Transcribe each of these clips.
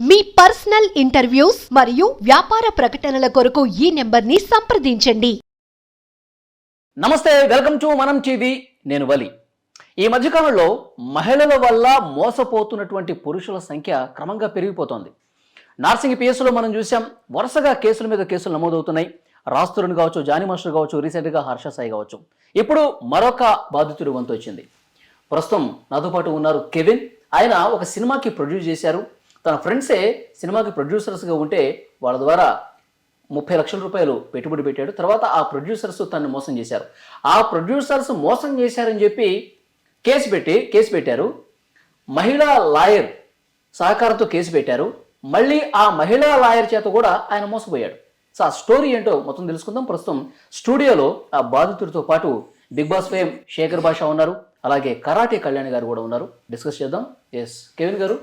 మీ personal interviews మరియు వ్యాపార ప్రకటనల కొరకు ఈ నెంబర్ని సంప్రదించండి. నమస్తే, వెల్కమ్ టు మనం టీవీ. నేను వలి. ఈ మధ్యకాలంలో మహిళల వల్ల మోసపోతున్నటువంటి పురుషుల సంఖ్య క్రమంగా పెరిగిపోతోంది. నార్సింగ్ పిఎస్లో మనం చూసాం, వరుసగా కేసుల మీద కేసులు నమోదవుతున్నాయి. రాస్తురుని కావచ్చు, జానీ మాస్టర్ కావచ్చు, రీసెంట్గా హర్ష సాయి కావచ్చు. ఇప్పుడు మరొక బాధితుడి వంతు వచ్చింది. ప్రస్తుతం నాతో పాటు ఉన్నారు కెవిన్. ఆయన ఒక సినిమాకి ప్రొడ్యూస్ చేశారు. తన ఫ్రెండ్సే సినిమాకి ప్రొడ్యూసర్స్గా ఉంటే వాళ్ళ ద్వారా 30 లక్షల రూపాయలు పెట్టుబడి పెట్టాడు. తర్వాత ఆ ప్రొడ్యూసర్స్ తనను మోసం చేశారు. ఆ ప్రొడ్యూసర్స్ మోసం చేశారని చెప్పి కేసు పెట్టారు. మహిళా లాయర్ సహకారంతో కేసు పెట్టారు. మళ్ళీ ఆ మహిళా లాయర్ చేత కూడా ఆయన మోసపోయాడు. సో ఆ స్టోరీ ఏంటో మొత్తం తెలుసుకుందాం. ప్రస్తుతం స్టూడియోలో ఆ బాధితుడితో పాటు బిగ్ బాస్ ఫేమ్ శేఖర్ భాష ఉన్నారు, అలాగే కరాటే కళ్యాణ్ గారు కూడా ఉన్నారు. డిస్కస్ చేద్దాం. ఎస్ కెవిన్ గారు,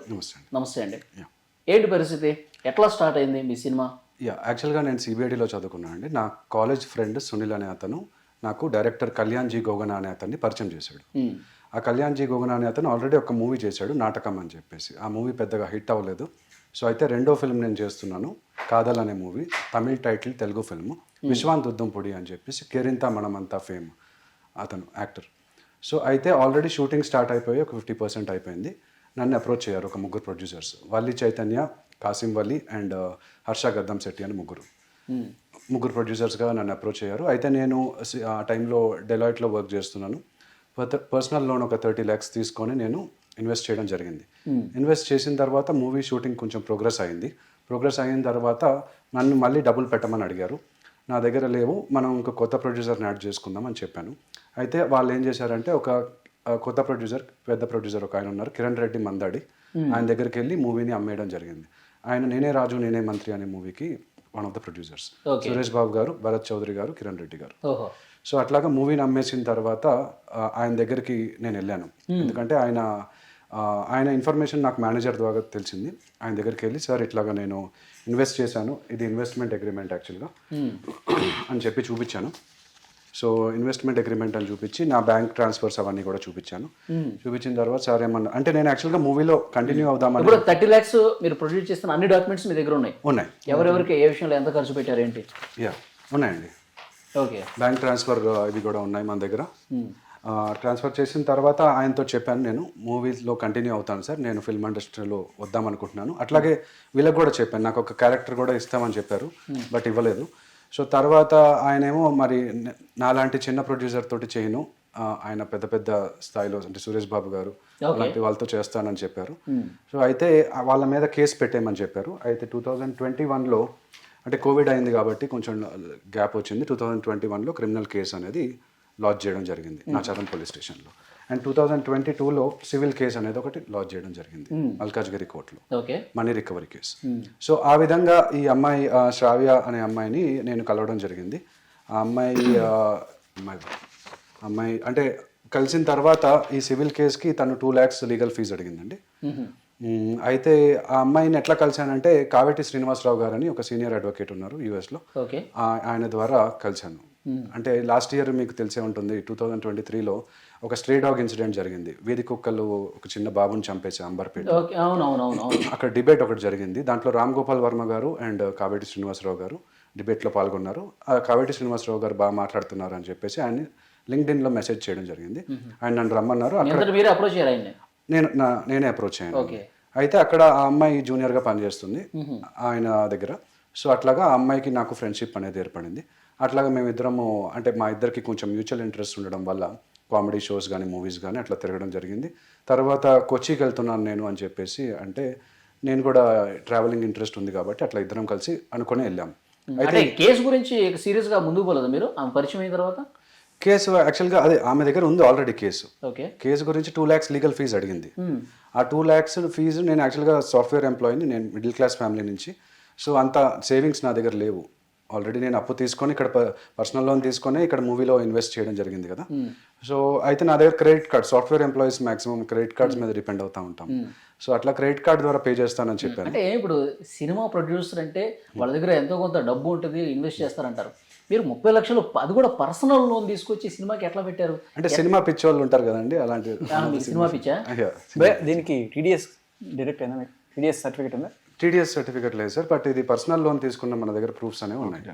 నమస్తే అండి. ఏంటి పరిస్థితి, ఎట్లా స్టార్ట్ అయింది మీ సినిమా? యాక్చువల్గా నేను సిబిఐడిలో చదువుకున్నాను అండి. నా కాలేజ్ ఫ్రెండ్ సునీల్ అనే అతను నాకు డైరెక్టర్ కళ్యాణ్ జీ గోగనా అనే అతన్ని పరిచయం చేశాడు. ఆ కళ్యాణ్ జీ గోగనా అనే అతను ఆల్రెడీ ఒక మూవీ చేశాడు, నాటకం అని చెప్పేసి. ఆ మూవీ పెద్దగా హిట్ అవ్వలేదు. సో అయితే రెండో ఫిల్మ్ నేను చేస్తున్నాను, కాదల్ అనే movie, Tamil title, Telugu film, Viswanth Uddampudi అని చెప్పేసి, కేరింత మనమంతా ఫేమ్ అతను యాక్టర్. సో అయితే ఆల్రెడీ షూటింగ్ స్టార్ట్ అయిపోయి ఒక 50% అయిపోయింది. నన్ను అప్రోచ్ అయ్యారు ఒక ముగ్గురు ప్రొడ్యూసర్స్, వల్లి చైతన్య, కాసిం వల్లి అండ్ హర్ష గద్దం శెట్టి అని ముగ్గురు ప్రొడ్యూసర్స్గా నన్ను అప్రోచ్ అయ్యారు. అయితే నేను ఆ టైంలో డెలాయిట్లో వర్క్ చేస్తున్నాను. పర్సనల్ లోన్ ఒక 30 lakhs తీసుకొని నేను ఇన్వెస్ట్ చేయడం జరిగింది. ఇన్వెస్ట్ చేసిన తర్వాత మూవీ షూటింగ్ కొంచెం ప్రోగ్రెస్ అయిన తర్వాత నన్ను మళ్ళీ డబ్బులు పెట్టమని అడిగారు. నా దగ్గర లేవు, మనం ఇంకో కొత్త ప్రొడ్యూసర్ని యాడ్ చేసుకుందాం అని చెప్పాను. అయితే వాళ్ళు ఏం చేశారంటే ఒక కొత్త ప్రొడ్యూసర్, పెద్ద ప్రొడ్యూసర్ ఒక ఆయన ఉన్నారు, కిరణ్ రెడ్డి మందాడి, ఆయన దగ్గరికి వెళ్ళి మూవీని అమ్మేయడం జరిగింది. ఆయన నేనే రాజు నేనే మంత్రి అనే మూవీకి one of the producers, Suresh Babu గారు, భరత్ చౌదరి గారు, కిరణ్ రెడ్డి గారు. సో అట్లాగా మూవీని అమ్మేసిన తర్వాత ఆయన దగ్గరికి నేను వెళ్ళాను. ఎందుకంటే ఆయన ఇన్ఫర్మేషన్ నాకు మేనేజర్ ద్వారా తెలిసింది. ఆయన దగ్గరికి వెళ్ళి, సార్ ఇట్లాగా నేను ఇన్వెస్ట్ చేశాను, ఇది ఇన్వెస్ట్మెంట్ అగ్రిమెంట్ యాక్చువల్గా అని చెప్పి చూపించాను. సో ఇన్వెస్ట్మెంట్ అగ్రిమెంట్ అని చూపించి నా బ్యాంక్ ట్రాన్స్ఫర్స్ అవన్నీ కూడా చూపించాను. చూపించిన తర్వాత సార్ ఏమన్నా అంటే నేను యాక్చువల్గా మూవీలో కంటిన్యూ అవుదామని. ఇప్పుడు 30 lakhs మీరు ప్రొడ్యూస్ చేస్తున్న అన్ని డాక్యుమెంట్స్ మీ దగ్గర ఉన్నాయి? ఎవరెవరికి ఏ విషయంలో ఎంత ఖర్చు పెట్టారు ఏంటి? ఉన్నాయండి. ఓకే, బ్యాంక్ ట్రాన్స్ఫర్ ఇవి కూడా ఉన్నాయి మన దగ్గర. ట్రాన్స్ఫర్ చేసిన తర్వాత ఆయనతో చెప్పాను, నేను మూవీలో కంటిన్యూ అవుతాను సార్, నేను ఫిల్మ్ ఇండస్ట్రీలో వద్దామనుకుంటున్నాను. అట్లాగే వీళ్ళకి కూడా చెప్పాను, నాకు ఒక క్యారెక్టర్ కూడా ఇస్తామని చెప్పారు, బట్ ఇవ్వలేదు. సో తర్వాత ఆయనేమో మరి నాలాంటి చిన్న ప్రొడ్యూసర్ తోటి చేయను, ఆయన పెద్ద పెద్ద స్థాయిలో అంటే సురేష్ బాబు గారు అలాంటి వాళ్ళతో చేస్తానని చెప్పారు. సో అయితే వాళ్ళ మీద కేసు పెట్టేయమని చెప్పారు. అయితే 2021లో అంటే కోవిడ్ అయింది కాబట్టి కొంచెం గ్యాప్ వచ్చింది. 2021లో క్రిమినల్ కేసు అనేది లాంచ్ చేయడం జరిగింది నాచారం పోలీస్ స్టేషన్లో. అండ్ 2022లో సివిల్ కేసు అనేది ఒకటి లాంచ్ చేయడం జరిగింది మల్కాజ్గిరి కోర్టులో, మనీ రికవరీ కేసు. సో ఆ విధంగా ఈ అమ్మాయి శ్రావ్య అనే అమ్మాయిని నేను కలవడం జరిగింది. ఆ అమ్మాయి అంటే కలిసిన తర్వాత ఈ సివిల్ కేసుకి తను 2 lakhs లీగల్ ఫీజు అడిగిందండి. అయితే ఆ అమ్మాయిని ఎట్లా కలిశానంటే కావేటి శ్రీనివాసరావు గారు అని ఒక సీనియర్ అడ్వకేట్ ఉన్నారు యూఎస్లో, ఆయన ద్వారా కలిశాను. అంటే లాస్ట్ ఇయర్ మీకు తెలిసే ఉంటుంది, 2023లో ఒక స్ట్రే డాగ్ ఇన్సిడెంట్ జరిగింది. వీధి కుక్కలు ఒక చిన్న బాబుని చంపేసి అంబర్పేట, అక్కడ డిబేట్ ఒకటి జరిగింది. దాంట్లో రామ్ గోపాల్ వర్మ గారు అండ్ కావేటి శ్రీనివాసరావు గారు డిబేట్లో పాల్గొన్నారు. కావేటి శ్రీనివాసరావు గారు బాగా మాట్లాడుతున్నారు అని చెప్పేసి ఆయన లింక్డ్ఇన్లో మెసేజ్ చేయడం జరిగింది. ఆయన నన్ను రమ్మన్నారు. నేనే అప్రోచ్ అయ్యాను. అయితే అక్కడ ఆ అమ్మాయి జూనియర్గా పనిచేస్తుంది ఆయన దగ్గర. సో అట్లాగా ఆ అమ్మాయికి నాకు ఫ్రెండ్షిప్ అనేది ఏర్పడింది. అట్లాగా మేమిద్దరము అంటే మా ఇద్దరికి కొంచెం మ్యూచువల్ ఇంట్రెస్ట్ ఉండడం వల్ల కామెడీ షోస్ కానీ మూవీస్ కానీ అట్లా తిరగడం జరిగింది. తర్వాత కొచ్చికి వెళ్తున్నాను నేను అని చెప్పేసి, అంటే నేను కూడా ట్రావెలింగ్ ఇంట్రెస్ట్ ఉంది కాబట్టి అట్లా ఇద్దరం కలిసి అనుకుని వెళ్ళాం. అయితే కేసు గురించి సీరియస్గా ముందుకు పోలేదు మీరు పరిచయం అయిన తర్వాత? కేసు యాక్చువల్గా అదే ఆమె దగ్గర ఉంది ఆల్రెడీ కేసు. కేసు గురించి 2 lakhs లీగల్ ఫీజు అడిగింది. ఆ 2 lakhs ఫీజు, నేను యాక్చువల్గా సాఫ్ట్వేర్ ఎంప్లాయీని, నేను మిడిల్ క్లాస్ ఫ్యామిలీ నుంచి. సో అంత సేవింగ్స్ నా దగ్గర లేవు. ఆల్రెడీ నేను అప్పు తీసుకొని ఇక్కడ పర్సనల్ లోన్ తీసుకొని ఇక్కడ మూవీలో ఇన్వెస్ట్ చేయడం జరిగింది కదా. సో అయితే నా దగ్గర credit card, software employees maximum credit cards మీద డిపెండ్ అవుతూ ఉంటాం. సో అట్లా క్రెడిట్ కార్డ్ ద్వారా పే చేస్తానని చెప్పాను. అంటే ఇప్పుడు సినిమా ప్రొడ్యూసర్ అంటే వాళ్ళ దగ్గర ఎంతో కొంత డబ్బు ఉంటుంది, ఇన్వెస్ట్ చేస్తారంటారు. మీరు 30 లక్షలు అది కూడా పర్సనల్ లోన్ తీసుకొచ్చి సినిమాకి ఎట్లా పెట్టారు? అంటే సినిమా పిచ్చి వాళ్ళు ఉంటారు కదండి, అలాంటి సినిమా పిచ్చా? దీనికి టీడీఎస్ డైరెక్ట్ అయినా, టీడీఎస్ సర్టిఫికేట్ ఉందా? టీడీఎస్ సర్టిఫికేట్ లేదు సార్, బట్ ఇది పర్సనల్ లోన్ తీసుకున్న మన దగ్గర ప్రూఫ్స్ అనేవి ఉన్నాయి.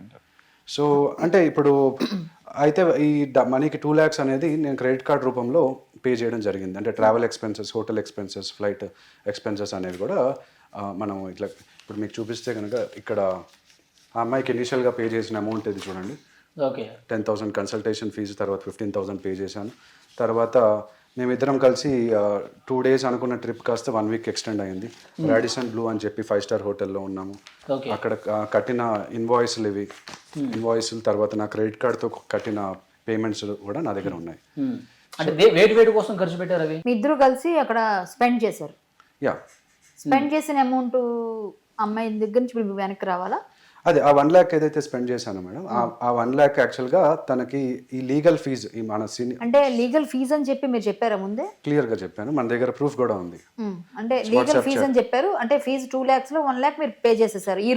సో అంటే ఇప్పుడు అయితే ఈ మనీకి 2 lakhs అనేది నేను క్రెడిట్ కార్డ్ రూపంలో పే చేయడం జరిగింది. అంటే travel expenses, hotel expenses, flight expenses అనేవి కూడా మనం ఇట్లా ఇప్పుడు మీకు చూపిస్తే కనుక ఇక్కడ ఆ అమ్మాయికి ఇనిషియల్గా పే చేసిన అమౌంట్ ఇది చూడండి. ఓకే. 10,000 కన్సల్టేషన్ ఫీజు, తర్వాత 15,000 పే చేశాను. తర్వాత మేమిద్దరం కలిసి 2 days అనుకున్న ట్రిప్ కాస్త 1 week ఎక్స్టెండ్ అయింది. రాడిసన్ బ్లూ అని చెప్పి 5-star హోటల్లో ఉన్నాము. అక్కడ కట్టిన ఇన్వాయిస్లు ఇవి ఇన్వాయిస్లు, తర్వాత నా క్రెడిట్ కార్డ్తో కట్టిన పేమెంట్స్ కూడా నా దగ్గర ఉన్నాయి. అంటే వేటి కోసం ఖర్చు పెట్టారు అవి? మీ ఇద్దరు కలిసి అక్కడ స్పెండ్ చేశారు. యా, స్పెండ్ చేసిన అమౌంట్ అమ్మాయి దగ్గర నుంచి మీకు వెనక్కి రావాలా? అదే ఆ 1 lakh ఏదైతే స్పెండ్ చేశాను మేడం, ఆ 1 lakh యాక్చువల్గా తనకి ఈ లీగల్ ఫీజు, ఈ మన అంటే లీగల్ ఫీజ్ అని చెప్పి మీరు చెప్పారా ముందే? క్లియర్గా చెప్పాను, మన దగ్గర ప్రూఫ్ కూడా ఉంది. అంటే లీగల్ ఫీజ్ అని చెప్పారు. అంటే ఫీజు 2 lakhs లో 1 lakh మీరు పే చేసేసారు ఈ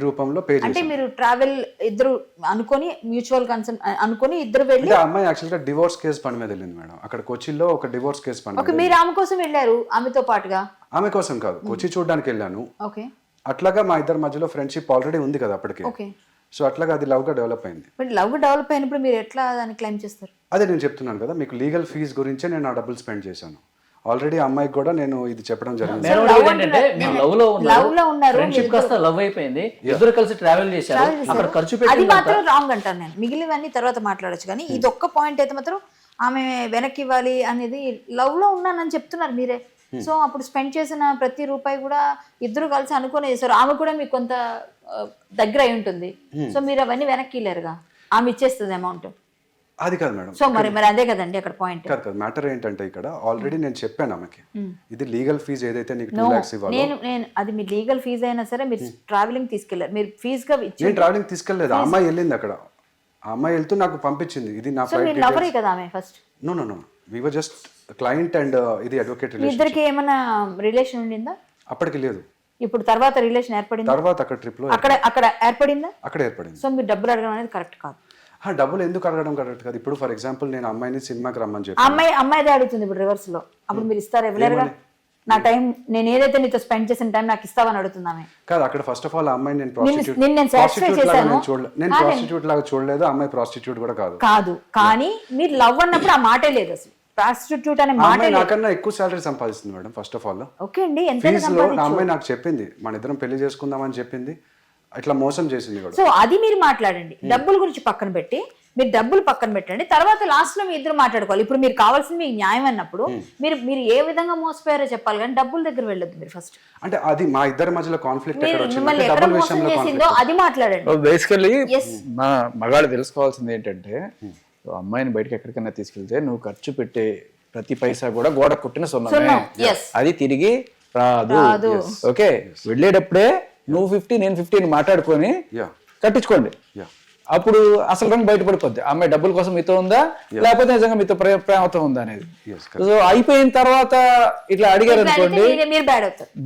రూపంలో పే అంటే మీరు ట్రావెల్ ఇద్దరు అనుకొని మ్యూచువల్ కన్సర్న్ అనుకొని ఇద్దరు వెళ్ళి. ఆ అమ్మాయి యాక్చువల్గా డివోర్స్ కేసు పని మీద వెళ్ళింది మేడం. అక్కడ కొచ్చిలో ఒక డివోర్స్ కేసు పని. ఓకే, మీరు ఆమె కోసం వెళ్ళారు ఆమెతో పాటుగా? ఆమె కోసం కాదు, కొచ్చి చూడడానికి వెళ్ళాను. ఓకే. అట్లాగా మా ఇద్దరి మధ్యలో ఫ్రెండ్షిప్ ఆల్రెడీ ఉంది కదా అప్పటికే. ఓకే. సో అట్లాగా అది లవ్గా డెవలప్ అయింది. బట్ లవ్గా డెవలప్ అయినప్పుడు మీరు ఎట్లా దాన్ని క్లెయిమ్ చేస్తారు? అదే నేను చెప్తున్నాను కదా మీకు, లీగల్ ఫీజ్ గురించే నేను ఆ డబ్బులు స్పెండ్ చేశాను. ఆల్రెడీ అమ్మాయికి కూడా నేను ఇది చెప్పడం జరిగింది. లవ్ లో ఉన్నారు, ఫ్రెండ్షిప్ కాస్త లవ్ అయిపోయింది, ఇద్దరు కలిసి ట్రావెల్ చేశారు, అక్కడ ఖర్చు అది పెట్టి. మాత్రం రాంగ్ అంటాను నేను. మిగిలినవన్నీ తర్వాత మాట్లాడొచ్చు, కానీ ఇది ఒక్క పాయింట్ అయితే మాత్రం ఆమె వెనక్కి ఇవ్వాలి అనేది. లవ్ లో ఉన్నానని చెప్తున్నారు మీరే. సో అప్పుడు స్పెండ్ చేసిన ప్రతి రూపాయి కూడా ఇద్దరు కలిసి అనుకునే చేశారు. ఆమె కూడా మీకు కొంత దగ్గర అయి ఉంటుంది. సో మీరు అవన్నీ వెనక్కి ఇల్లేరుగా, ఆమె ఇచ్చేస్తుంది అమౌంట్. అది కాదు మేడం. సో మరి అదే కదండి అక్కడ పాయింట్. కాదు, మ్యాటర్ ఏంటంటే ఇక్కడ ఆల్రెడీ నేను చెప్పాను ఆమెకి, ఇది లీగల్ ఫీజ్ ఏదైతే నీకు 2 lakhs ఇవ్వాలి. నేను అది మీ లీగల్ ఫీజ్ అయినా సరే మీరు ట్రావెలింగ్ తీసుకెళ్లారు, మీరు ఫీజ్ గా ఇచ్చి. నేను ట్రావెలింగ్ తీసుకెళ్ళలేదు, ఆ అమ్మాయి వెళ్ళింది అక్కడ. ఆ అమ్మాయి వెళ్తూ నాకు పంపించింది, ఇది నా ఫ్లైట్ మీరు లవరే కదా ఆమె first? No we were just client and ఇది అడ్వకేట్ రిలేషన్. ఇద్దరికి ఏమైనా రిలేషన్ ఉండిందా? అప్పటికి లేదు. ఇప్పుడు తర్వాత రిలేషన్ ఏర్పడింది. తర్వాత అక్కడ ట్రిప్ లో అక్కడ ఏర్పడిందా? అక్కడ ఏర్పడింది. సో మీరు డబ్బులు అడగడం అనేది కరెక్ట్ కాదు. డబ్బులు ఎందుకు అడగడం కరెక్ట్ కాదు? ఇప్పుడు ఫర్ ఎగ్జాంపుల్ నేను అమ్మాయిని సినిమాకి రమ్మని చెప్పి, అమ్మాయిదే అడుగుతుంది ఇప్పుడు రివర్స్ లో. అప్పుడు మీరు ఇస్తారా? ఇవ్వలేరుగా. నా టైం నేను ఏదైతే నీతో స్పెండ్ చేసిన టైం నాకు ఇస్తావని అడుగుతున్నామే కాదు. అక్కడ ఫస్ట్ ఆఫ్ ఆల్ ఆ అమ్మాయి నేను నేను ప్రాస్టిట్యూట్ లాగా చూడలేదు, అమ్మాయి ప్రాస్టిట్యూట్ కూడా కాదు. కానీ మీరు లవ్ అన్నప్పుడు ఆ మాటే లేదు అసలు. ప్రాస్టిట్యూట్ అనే మాట నాకన్నా ఎక్కువ సాలరీ సంపాదిస్తుంది madam. First of all okay అండి, ఎంత ఫీజులో నా అమ్మాయి నాకు చెప్పింది, మన ఇద్దరం పెళ్లి చేసుకుందామని చెప్పింది, ఇట్లా మోసం చేసింది కూడా. సో అది మీరు మాట్లాడండి. డబ్బుల గురించి పక్కన పెట్టి మీరు డబ్బులు పక్కన పెట్టండి, తర్వాత లాస్ట్ లో మీ ఇద్దరు మాట్లాడుకోవాలి. ఇప్పుడు మీరు కావాల్సింది మీకు న్యాయం అన్నప్పుడు మీరు ఏ విధంగా మోసపోయారో చెప్పాలి, కానీ డబ్బుల దగ్గర వెళ్ళొద్దు మీరు ఫస్ట్. అంటే అది మా ఇద్దరి మధ్యలో కాన్ఫ్లిక్ట్ మిమ్మల్ని ఎక్కడ మోసం చేసిందో అది మాట్లాడండి. బేసికల్లీ మా మగాళ్ళు తెలుసుకోవాల్సింది ఏంటంటే, అమ్మాయిని బయటకి ఎక్కడికైనా తీసుకెళ్తే నువ్వు ఖర్చు పెట్టే ప్రతి పైసా కూడా గోడ కొట్టిన సొన్నమే, అది తిరిగి రాదు. ఓకే, వెళ్ళేటప్పుడే నువ్వు 50 నేను 50 మాట్లాడుకొని కట్టించుకోండి. అప్పుడు అసలు రంగు బయటపడిపోద్ది, అమ్మాయి డబ్బుల కోసం మీతో ఉందా లేకపోతే నిజంగా మీతో ప్రేమతో ఉందా అనేది. సో అయిపోయిన తర్వాత ఇట్లా అడిగారు అనుకోండి,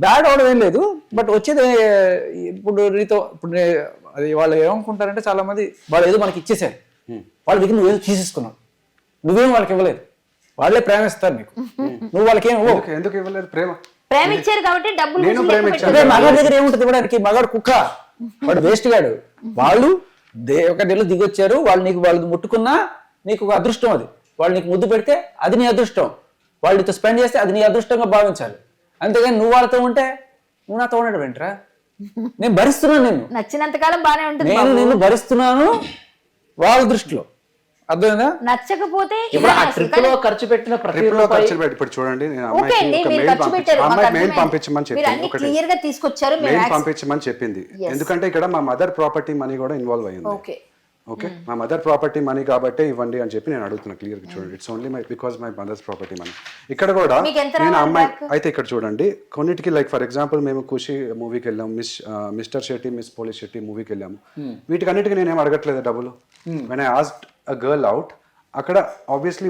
బ్యాడ్ అవడం ఏం లేదు. బట్ వచ్చేది ఇప్పుడు నీతో ఇప్పుడు అది వాళ్ళు ఏమనుకుంటారంటే చాలా మంది, వాళ్ళు ఏదో మనకి ఇచ్చేసారు, వాళ్ళ దగ్గర నువ్వేదో తీసేసుకున్నావు, నువ్వేం వాళ్ళకి ఇవ్వలేదు, వాళ్ళే ప్రేమిస్తారు నీకు, నువ్వు వాళ్ళకి ఏం ఎందుకు ఇవ్వలేదు? ప్రేమించారు కాబట్టి డబ్బులు. మగాడి దగ్గర ఏముంటుంది ఇవ్వడానికి? మగాడు కుక్క, వాడు వేస్ట్ గాడు. వాళ్ళు ఒక నెల దిగొచ్చారు, వాళ్ళు నీకు వాళ్ళు ముట్టుకున్నా నీకు ఒక అదృష్టం, అది వాళ్ళు నీకు ముద్దు పెడితే అది నీ అదృష్టం, వాళ్ళు నీతో స్పెండ్ చేస్తే అది నీ అదృష్టంగా భావించాలి. అంతేగాని నువ్వు వాళ్ళతో ఉంటే నువ్వు నాతో ఉండడం ఏంట్రా? నేను భరిస్తున్నాను, నేను నచ్చినంత కాలం బానే ఉంటుంది, నేను భరిస్తున్నాను వాళ్ళ దృష్టిలో. అర్థమైందా? నచ్చకపోతే ట్రిప్ లో ఖర్చు పెట్టిన ఇప్పుడు చూడండి, పంపించమని చెప్పింది. ఎందుకంటే ఇక్కడ మా మదర్ ప్రాపర్టీ మనీ కూడా ఇన్వాల్వ్ అయ్యింది. ఓకే, మా మదర్ ప్రాపర్టీ మనీ కాబట్టి ఇవ్వండి అని చెప్పి నేను అడుగుతున్నా క్లియర్ గా. చూడండి, it's only because my mother's property money. ఇక్కడ కూడా నేను అమ్మాయి అయితే ఇక్కడ చూడండి కొన్నిటికి, లైక్ ఫర్ ఎగ్జాంపుల్ మేము ఖుషి మూవీకి వెళ్ళాము, mister Shetty miss police Shetty మూవీకి వెళ్ళాము. వీటికి అన్నిటికీ నేనేం అడగట్లేదు డబ్బులు. When I asked a girl out, అక్కడ ఆబ్వియస్లీ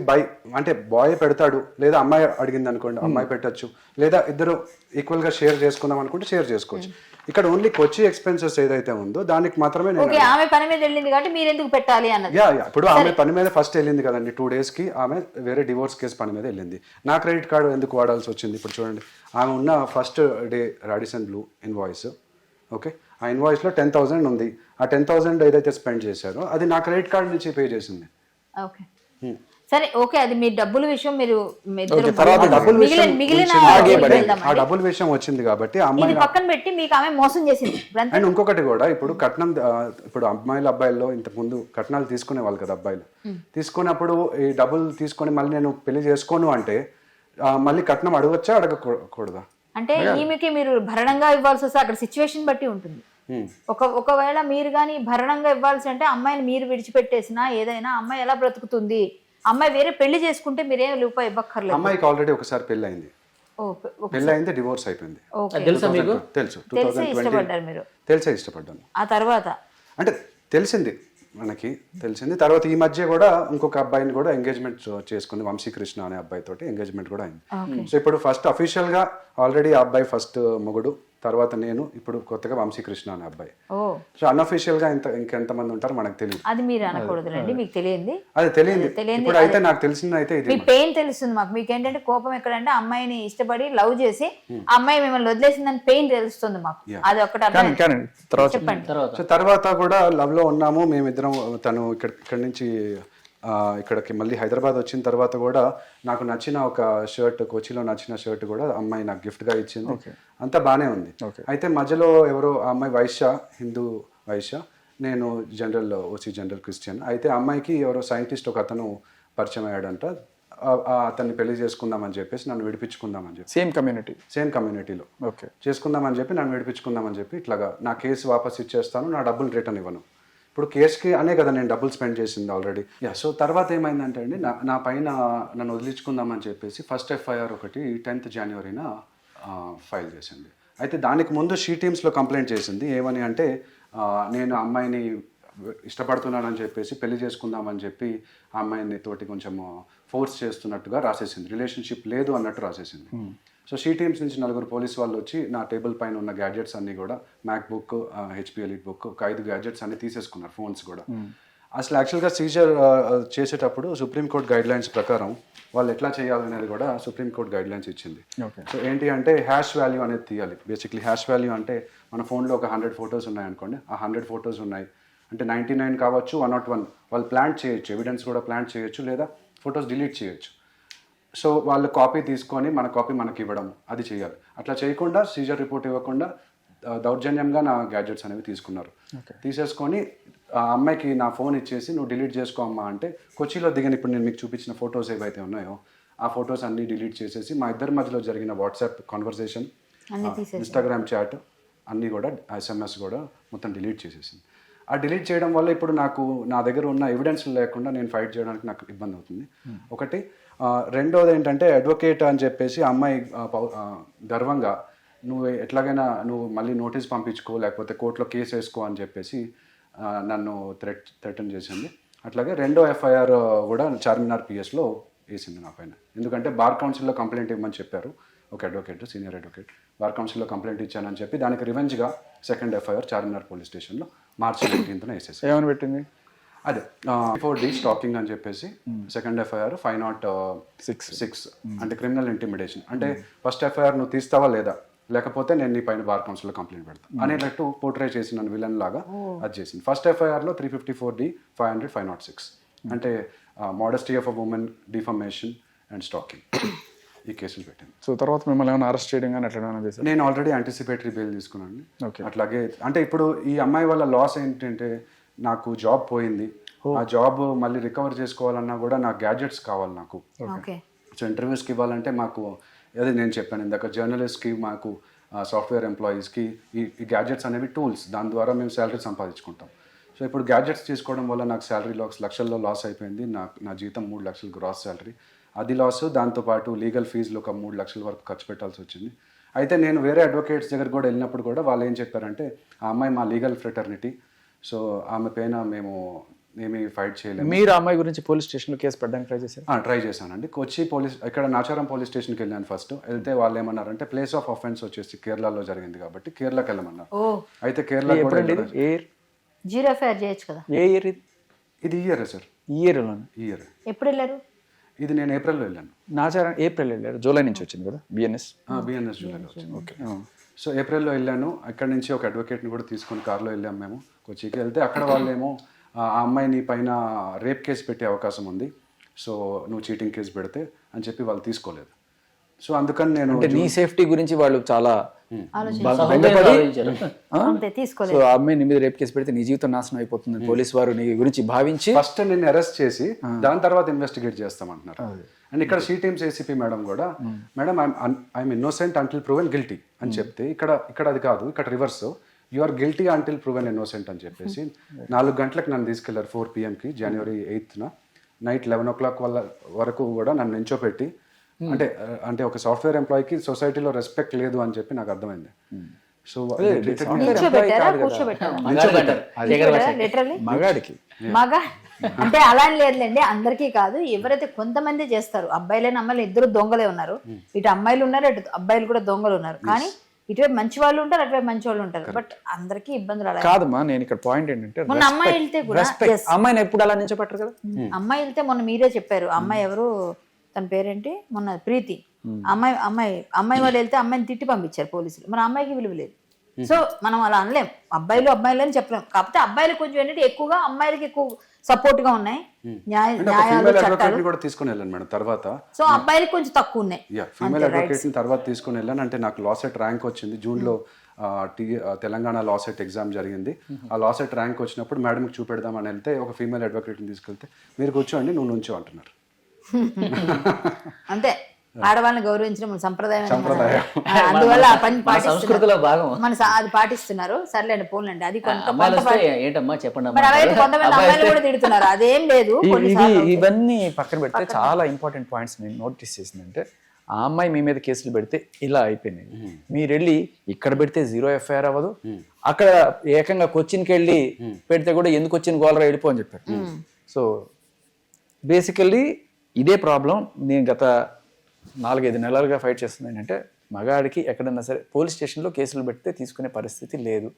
అంటే బాయ్ పెడతాడు, లేదా అమ్మాయి అడిగింది అనుకోండి అమ్మాయి పెట్టచ్చు, లేదా ఇద్దరు ఈక్వల్ గా షేర్ చేసుకుందాం అనుకుంటే షేర్ చేసుకోవచ్చు. ఇక్కడ ఓన్లీ కొచ్చి ఎక్స్పెన్సెస్ ఏదైతే ఉందో దానికి మాత్రమే నేను ఓకే, ఆమె పని మీద వెళ్ళింది కాబట్టి మీరు ఎందుకు పెట్టాలి అన్నది. యా ఇప్పుడు ఆమె పని మీద ఫస్ట్ వెళ్ళింది కదండి, 2 డేస్కి ఆమె వేరే డివోర్స్ కేసు పని మీద వెళ్ళింది. నా క్రెడిట్ కార్డు ఎందుకు వాడాల్సి వచ్చింది? ఇప్పుడు చూడండి, ఆమె ఉన్న first day Radisson Blu invoice, okay, ఆ ఇన్వాయిస్లో 10,000 ఉంది. ఆ 10,000 ఏదైతే స్పెండ్ చేశారో అది నా క్రెడిట్ కార్డు నుంచి పే చేసింది. ఓకే సరే, ఓకే, అది మీ డబ్బుల విషయం. మీరు డబ్బుల విషయం మిగిలిన ఆ డబ్బుల విషయం వచ్చింది కాబట్టి ఆ అమ్మాయి ఇది పక్కన పెట్టి మీకు ఆమె మోసం చేసింది. అండ్ ఇంకొకటి కూడా, ఇప్పుడు కట్నం ఇప్పుడు అమ్మాయిలు అబ్బాయిల్లో ఇంతకు ముందు కట్నాలు తీసుకునే వాళ్ళు కదా అబ్బాయిలు, తీసుకున్నప్పుడు ఈ డబ్బులు తీసుకొని మళ్ళీ నేను పెళ్లి చేసుకోను అంటే మళ్ళీ కట్నం అడగొచ్చా అడగకూడదా? అంటే ఈమెకి మీరు భరణంగా ఇవ్వాల్సి వస్తే అక్కడ సిచ్యువేషన్ బట్టి ఉంటుంది. ఒకవేళ మీరు కానీ భరణంగా ఇవ్వాల్సి అంటే అమ్మాయిని మీరు విడిచిపెట్టేసినా ఏదైనా అమ్మాయి ఎలా బ్రతుకుతుంది? అమ్మాయి వేరే పెళ్లి చేసుకుంటే మీరేం రూపాయి ఇవ్వక్కర్లేదు. అమ్మాయికి ఆల్రెడీ ఒకసారి పెళ్లి అయింది, పెళ్లి అయింది, డివోర్స్ అయిపోయింది. తెలుసా మీకు? తెలుసు, ఇష్టపడ్డారు మీరు? తెలిసే ఇష్టపడ్డాను. ఆ తర్వాత అంటే తెలిసింది మనకి, తెలిసింది. తర్వాత ఈ మధ్య కూడా ఇంకొక అబ్బాయిని కూడా ఎంగేజ్మెంట్ చేసుకుంది, వంశీకృష్ణ అనే అబ్బాయి తోటి ఎంగేజ్మెంట్ కూడా అయింది. సో ఇప్పుడు ఫస్ట్ అఫీషియల్ గా ఆల్రెడీ ఆ అబ్బాయి ఫస్ట్ మొగుడు, తర్వాత నేను, ఇప్పుడు కొత్తగా వంశీకృష్ణ అనే అబ్బాయి. సో అన్అఫీషియల్ గా ఇంకెంత మంది ఉంటారో మనకు తెలియదు. అది మీరు అనకూడదులేండి, మీకు తెలియంది. అది తెలియంది. ఇప్పుడు అయితే నాకు తెలిసింది అయితే ఇది మీ పెయిన్ తెలుస్తుంది మాకు. మీకు ఏంటంటే కోపం ఎక్కడంటే అమ్మాయిని ఇష్టపడి లవ్ చేసి అమ్మాయి మిమ్మల్ని వదిలేసిందని పెయిన్ తెలుస్తుంది మాకు. అది ఒకటి చెప్పండి. సో తర్వాత కూడా లవ్ లో ఉన్నాము మేమిద్దరం. తను ఇక్కడ నుంచి ఇక్కడికి మళ్ళీ హైదరాబాద్ వచ్చిన తర్వాత కూడా నాకు నచ్చిన ఒక షర్ట్, కొచ్చిలో నచ్చిన షర్ట్ కూడా అమ్మాయి నాకు గిఫ్ట్గా ఇచ్చింది. అంతా బాగానే ఉంది. అయితే మధ్యలో ఎవరో ఆ అమ్మాయి వైశ్య, హిందూ వైశ్య, నేను జనరల్ ఓసీ జనరల్ క్రిస్టియన్. అయితే అమ్మాయికి ఎవరో సైంటిస్ట్ ఒక అతను పరిచయం అయ్యాడంట. అతన్ని పెళ్లి చేసుకుందామని చెప్పేసి నన్ను విడిపించుకుందామని చెప్పి, సేమ్ కమ్యూనిటీలో చేసుకుందామని చెప్పి నన్ను విడిపించుకుందామని చెప్పి ఇట్లాగా నా కేసు వాపస్ ఇచ్చేస్తాను, నా డబ్బులు రిటర్న్ ఇవ్వను. ఇప్పుడు కేసుకి అనే కదా నేను డబ్బులు స్పెండ్ చేసింది ఆల్రెడీ. సో తర్వాత ఏమైందంటే అండి, నా పైన నన్ను వదిలించుకుందామని చెప్పేసి ఫస్ట్ ఎఫ్ఐఆర్ ఒకటి 10th జనవరిన ఫైల్ చేసింది. అయితే దానికి ముందు షీ టీమ్స్లో కంప్లైంట్ చేసింది. ఏమని అంటే నేను అమ్మాయిని ఇష్టపడుతున్నానని చెప్పేసి పెళ్లి చేసుకుందామని చెప్పి ఆ అమ్మాయిని తోటి కొంచెం ఫోర్స్ చేస్తున్నట్టుగా రాసేసింది, రిలేషన్షిప్ లేదు అన్నట్టు రాసేసింది. సో షీ టీమ్స్ నుంచి 4 పోలీస్ వాళ్ళు వచ్చి నా టేబుల్ పైన ఉన్న గ్యాడ్జెట్స్ అన్నీ కూడా, MacBook, HP EliteBook, ఒక 5 గ్యాడ్జెట్స్ అన్ని తీసేసుకున్నారు, ఫోన్స్ కూడా. అసలు యాక్చువల్గా సీజర్ చేసేటప్పుడు సుప్రీంకోర్టు గైడ్ లైన్స్ ప్రకారం వాళ్ళు ఎట్లా చేయాలనేది కూడా సుప్రీంకోర్టు గైడ్ లైన్స్ ఇచ్చింది. సో ఏంటి అంటే హ్యాష్ వాల్యూ అనేది తీయాలి. బేసిక్లీ హ్యాష్ వాల్యూ అంటే మన ఫోన్లో ఒక 100 ఫొటోస్ ఉన్నాయనుకోండి, ఆ 100 ఫొటోస్ ఉన్నాయి అంటే 99 కావచ్చు, 101 వాళ్ళు ప్లాంట్ చేయొచ్చు, ఎవిడెన్స్ కూడా ప్లాంట్ చేయొచ్చు, లేదా ఫొటోస్ డిలీట్ చేయొచ్చు. సో వాళ్ళు కాపీ తీసుకొని మన కాపీ మనకి ఇవ్వడం, అది చేయాలి. అట్లా చేయకుండా సీజర్ రిపోర్ట్ ఇవ్వకుండా దౌర్జన్యంగా నా గ్యాడ్జెట్స్ అనేవి తీసుకున్నారు. తీసేసుకొని ఆ అమ్మాయికి నా ఫోన్ ఇచ్చేసి నువ్వు డిలీట్ చేసుకో అమ్మా అంటే, కొచ్చిలో దిగిన ఇప్పుడు నేను మీకు చూపించిన ఫొటోస్ ఏవైతే ఉన్నాయో ఆ ఫొటోస్ అన్నీ డిలీట్ చేసేసి మా ఇద్దరి మధ్యలో జరిగిన వాట్సాప్ కాన్వర్సేషన్, ఇన్స్టాగ్రామ్ చాట్ అన్నీ కూడా, SMS కూడా మొత్తం డిలీట్ చేసేసింది. ఆ డిలీట్ చేయడం వల్ల ఇప్పుడు నా దగ్గర ఉన్న ఎవిడెన్స్ లేకుండా నేను ఫైట్ చేయడానికి నాకు ఇబ్బంది అవుతుంది ఒకటి. రెండోది ఏంటంటే అడ్వకేట్ అని చెప్పేసి అమ్మాయి గర్వంగా నువ్వు ఎట్లాగైనా నువ్వు మళ్ళీ నోటీస్ పంపించుకో, లేకపోతే కోర్టులో కేసు వేసుకో అని చెప్పేసి నన్ను థ్రెటన్ చేసింది. అట్లాగే రెండో FIR కూడా చార్మినార్ PSలో వేసింది నా పైన. ఎందుకంటే బార్ కౌన్సిల్లో కంప్లైంట్ ఇవ్వమని చెప్పారు ఒక అడ్వకేట్, సీనియర్ అడ్వకేట్. బార్ కౌన్సిల్లో కంప్లైంట్ ఇచ్చానని చెప్పి దానికి రివెంజ్గా సెకండ్ FIR చార్మినార్ పోలీస్ స్టేషన్లో మార్చి 19న వేసేసి. ఏమని పెట్టింది? అదే 4D స్టాకింగ్ అని చెప్పేసి సెకండ్ FIR 506 అంటే క్రిమినల్ ఇంటిమిడేషన్. అంటే ఫస్ట్ FIR నువ్వు తీస్తావా లేదా, లేకపోతే నేను నీ పైన బార్ కౌన్సిల్లో కంప్లైంట్ పెడతాను అనేటట్టు పోర్ట్రే చేసి నన్ను విలన్ లాగా అది చేసింది. ఫస్ట్ FIRలో 354D 500 506 అంటే modesty of a woman, defamation and stalking ఈ కేసులు పెట్టింది. సో తర్వాత మిమ్మల్ని ఏమైనా అరెస్ట్ చేయడం కానీ అట్లా ఏమైనా చేశారు? నేను ఆల్రెడీ యాంటిసిపేటరీ బెయిల్ తీసుకున్నాను. అట్లాగే అంటే ఇప్పుడు ఈ అమ్మాయి వల్ల లాస్ ఏంటంటే నాకు జాబ్ పోయింది. ఆ జాబ్ మళ్ళీ రికవర్ చేసుకోవాలన్నా కూడా నాకు గ్యాడ్జెట్స్ కావాలి నాకు. సో ఇంటర్వ్యూస్కి ఇవ్వాలంటే మాకు అదే నేను చెప్పాను ఇందాక, జర్నలిస్ట్కి, మాకు సాఫ్ట్వేర్ ఎంప్లాయీస్కి ఈ గ్యాడ్జెట్స్ అనేవి టూల్స్, దాని ద్వారా మేము శాలరీ సంపాదించుకుంటాం. సో ఇప్పుడు గ్యాడ్జెట్స్ తీసుకోవడం వల్ల నాకు శాలరీ లక్షల్లో లాస్ అయిపోయింది. నా జీతం 3 లక్షలు గ్రాస్ శాలరీ, అది లాస్. దాంతోపాటు లీగల్ ఫీజులు ఒక 3 లక్షల వరకు ఖర్చు పెట్టాల్సి వచ్చింది. అయితే నేను వేరే అడ్వకేట్స్ దగ్గర కూడా వెళ్ళినప్పుడు కూడా వాళ్ళు ఏం చెప్పారంటే, ఆ అమ్మాయి మా లీగల్ ఫ్రెటర్నిటీ, సో ఆమె పైన మేము ఏమీ ఫైట్ చేయలేము. మీరు ఆ అమ్మాయి గురించి పోలీస్ స్టేషన్లో కేసు పెట్టడానికి ట్రై చేశారు? ట్రై చేశానండి. కొచ్చి పోలీస్ ఇక్కడ నాచారం పోలీస్ స్టేషన్కి వెళ్ళాను ఫస్ట్. వెళ్తే వాళ్ళు ఏమన్నారంటే ప్లేస్ ఆఫ్ అఫెన్స్ వచ్చేసి కేరళలో జరిగింది కాబట్టి కేరళకి వెళ్ళమన్నారు. అయితే కేరళ ఎప్పుడండి ఇది? ఏ ఇయర్? జీరో ఎఫ్ఐఆర్ చేయొచ్చు కదా. ఏ ఇయర్ ఇది? ఇది ఇయర్ సార్. ఈ ఇయర్లోనే. ఈ ఇయర్. ఎప్పుడు వెళ్ళారు? ఇది నేను ఏప్రిల్లో వెళ్ళాను. నాచారం ఏప్రిల్ వెళ్ళారు, జూలై నుంచి వచ్చింది కదా బిఎన్ఎస్. బిఎన్ఎస్ జూలైలో వచ్చింది. ఓకే. సో ఏప్రిల్లో వెళ్ళాను. అక్కడ నుంచి ఒక అడ్వకేట్ని కూడా తీసుకొని కార్లో వెళ్ళాము మేము కొచ్చికి. వెళ్తే అక్కడ వాళ్ళేమో ఆ అమ్మాయిని పైన రేప్ కేసు పెట్టే అవకాశం ఉంది, సో నువ్వు చీటింగ్ కేసు పెడితే అని చెప్పి వాళ్ళు తీసుకోలేదు. సో అందుకని నేను అంటే నీ సేఫ్టీ గురించి వాళ్ళు చాలా అంతే తీసుకోలేదు. సో ఆ అమ్మాయి నీ మీద రేప్ కేసు పెడితే నీ జీవితం నాశనం అయిపోతుంది, పోలీస్ వారు నీ గురించి భావించి ఫస్ట్ నిన్ను అరెస్ట్ చేసి దాని తర్వాత ఇన్వెస్టిగేట్ చేస్తామంటున్నారు. అండ్ ఇక్కడ షీ టీమ్స్ ఏసీపీ మేడం కూడా madam I'm innocent until proven guilty అని చెప్తే ఇక్కడ అది కాదు, ఇక్కడ reverse you are guilty until proven innocent అని చెప్పేసి 4 గంటలకు నన్ను తీసుకెళ్లారు 4 PM జనవరి 8th నైట్ 11 o'clock వరకు కూడా నన్ను నించోపెట్టి అంటే ఒక సాఫ్ట్వేర్ ఎంప్లాయీకి సొసైటీలో రెస్పెక్ట్ లేదు అని చెప్పి నాకు అర్థమైంది. సో మగాడికి మగ అంటే అలా లేదులేండి, అందరికీ కాదు. ఎవరైతే కొంతమంది చేస్తారు, అబ్బాయిలైన అమ్మాయిలు ఇద్దరు దొంగలే ఉన్నారు. ఇటు అమ్మాయిలు ఉన్నారు, అటు అబ్బాయిలు కూడా దొంగలు ఉన్నారు. కానీ ఇటువైపు మంచి వాళ్ళు ఉంటారు, అటువైపు మంచి వాళ్ళు ఉంటారు. బట్ అందరికీ ఇబ్బందులు అలా కాదమ్మా. నేను ఇక్కడ పాయింట్ ఏంటంటే మొన్న అమ్మాయి వెళ్తే కూడా అమ్మాయిని ఎప్పుడు అలా నించోపెట్టరు కదా. అమ్మాయి వెళ్తే మొన్న మీరే చెప్పారు, అమ్మాయి ఎవరు తన పేరేంటి, మొన్న ప్రీతి అమ్మాయి వాళ్ళు వెళ్తే అమ్మాయిని తిట్టి పంపించారు పోలీసులు. మన అమ్మాయికి విలువ లేదు. సో మనం అలా అనలేం, అబ్బాయిలు అని చెప్పలేం. కాకపోతే అబ్బాయిలు కొంచెం ఏంటంటే ఎక్కువగా అమ్మాయిలకి ఎక్కువ సపోర్ట్ గా ఉన్నాయి న్యాయాలు చట్టాలు కూడా తీసుకుని వెళ్ళాను మేడం తర్వాత. సో అబ్బాయిలకి కొంచెం తక్కువ ఉన్నాయి. ఫీమేల్ అడ్వకేట్ తర్వాత తీసుకుని వెళ్ళాను. అంటే నాకు లాసెట్ ర్యాంక్ వచ్చింది జూన్లో. తెలంగాణ లాసెట్ ఎగ్జామ్ జరిగింది. ఆ లాసెట్ ర్యాంక్ వచ్చినప్పుడు మేడంకి చూపెడదామని వెళ్తే ఒక ఫీమేల్ అడ్వకేట్ని తీసుకెళ్తే మీరు కూర్చోండి నువ్వు నుంచో అంటున్నారు. అంతే, ఆడవాళ్ళని గౌరవించడం మన సంప్రదాయం. అందువల్ల ఆ పని సంస్కృతిలో భాగం అది పాటిస్తున్నారు. సర్లేండి పోలండి. అది ఏంటమ్మా చెప్పండి. కొంతమంది అమ్మాయిలు కూడా తిడుతున్నారు, అదేం లేదు. ఇవన్నీ పక్కన పెడితే చాలా ఇంపార్టెంట్ పాయింట్స్ నేను నోటీస్ చేసిందంటే, ఆ అమ్మాయి మీ మీద కేసులు పెడితే ఇలా అయిపోయినాయి. మీరు వెళ్ళి ఇక్కడ పెడితే 0 FIR అవ్వదు, అక్కడ ఏకంగా కొచ్చిన్కి వెళ్ళి పెడితే కూడా ఎందుకు వచ్చిన గోలరా వెళ్ళిపో అని చెప్పారు. సో బేసికల్లీ ఇదే ప్రాబ్లం నేను గత 4-5 నెలలుగా ఫైట్ చేస్తుంది. ఏంటంటే మగాడికి ఎక్కడన్నా సరే పోలీస్ స్టేషన్లో కేసులు పెడితే తీసుకునే పరిస్థితి లేదు.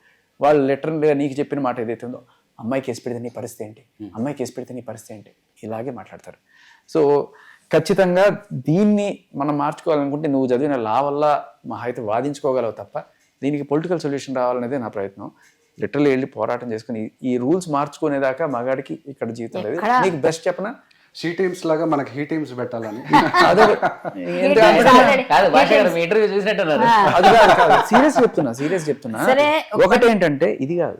వాళ్ళు లెటర్గా నీకు చెప్పిన మాట ఏదైతే ఉందో, అమ్మాయి కేసు పెడితే నీ పరిస్థితి ఏంటి, అమ్మాయి కేసు పెడితే నీ పరిస్థితి ఏంటి, ఇలాగే మాట్లాడతారు. సో ఖచ్చితంగా దీన్ని మనం మార్చుకోవాలనుకుంటే నువ్వు చదివిన లా వల్ల మహా అయితే వాదించుకోగలవు తప్ప దీనికి పొలిటికల్ సొల్యూషన్ రావాలనేదే నా ప్రయత్నం. లిటరల్లీ వెళ్ళి పోరాటం చేసుకుని ఈ రూల్స్ మార్చుకునేదాకా మగాడికి ఇక్కడ జీవితం లేదు. నీకు బెస్ట్ చెప్పనా, షీ టీమ్స్ లాగా మనకి హీ టీమ్స్ పెట్టాలని. సీరియస్ చెప్తున్నా. ఒకటేంటంటే ఇది కాదు,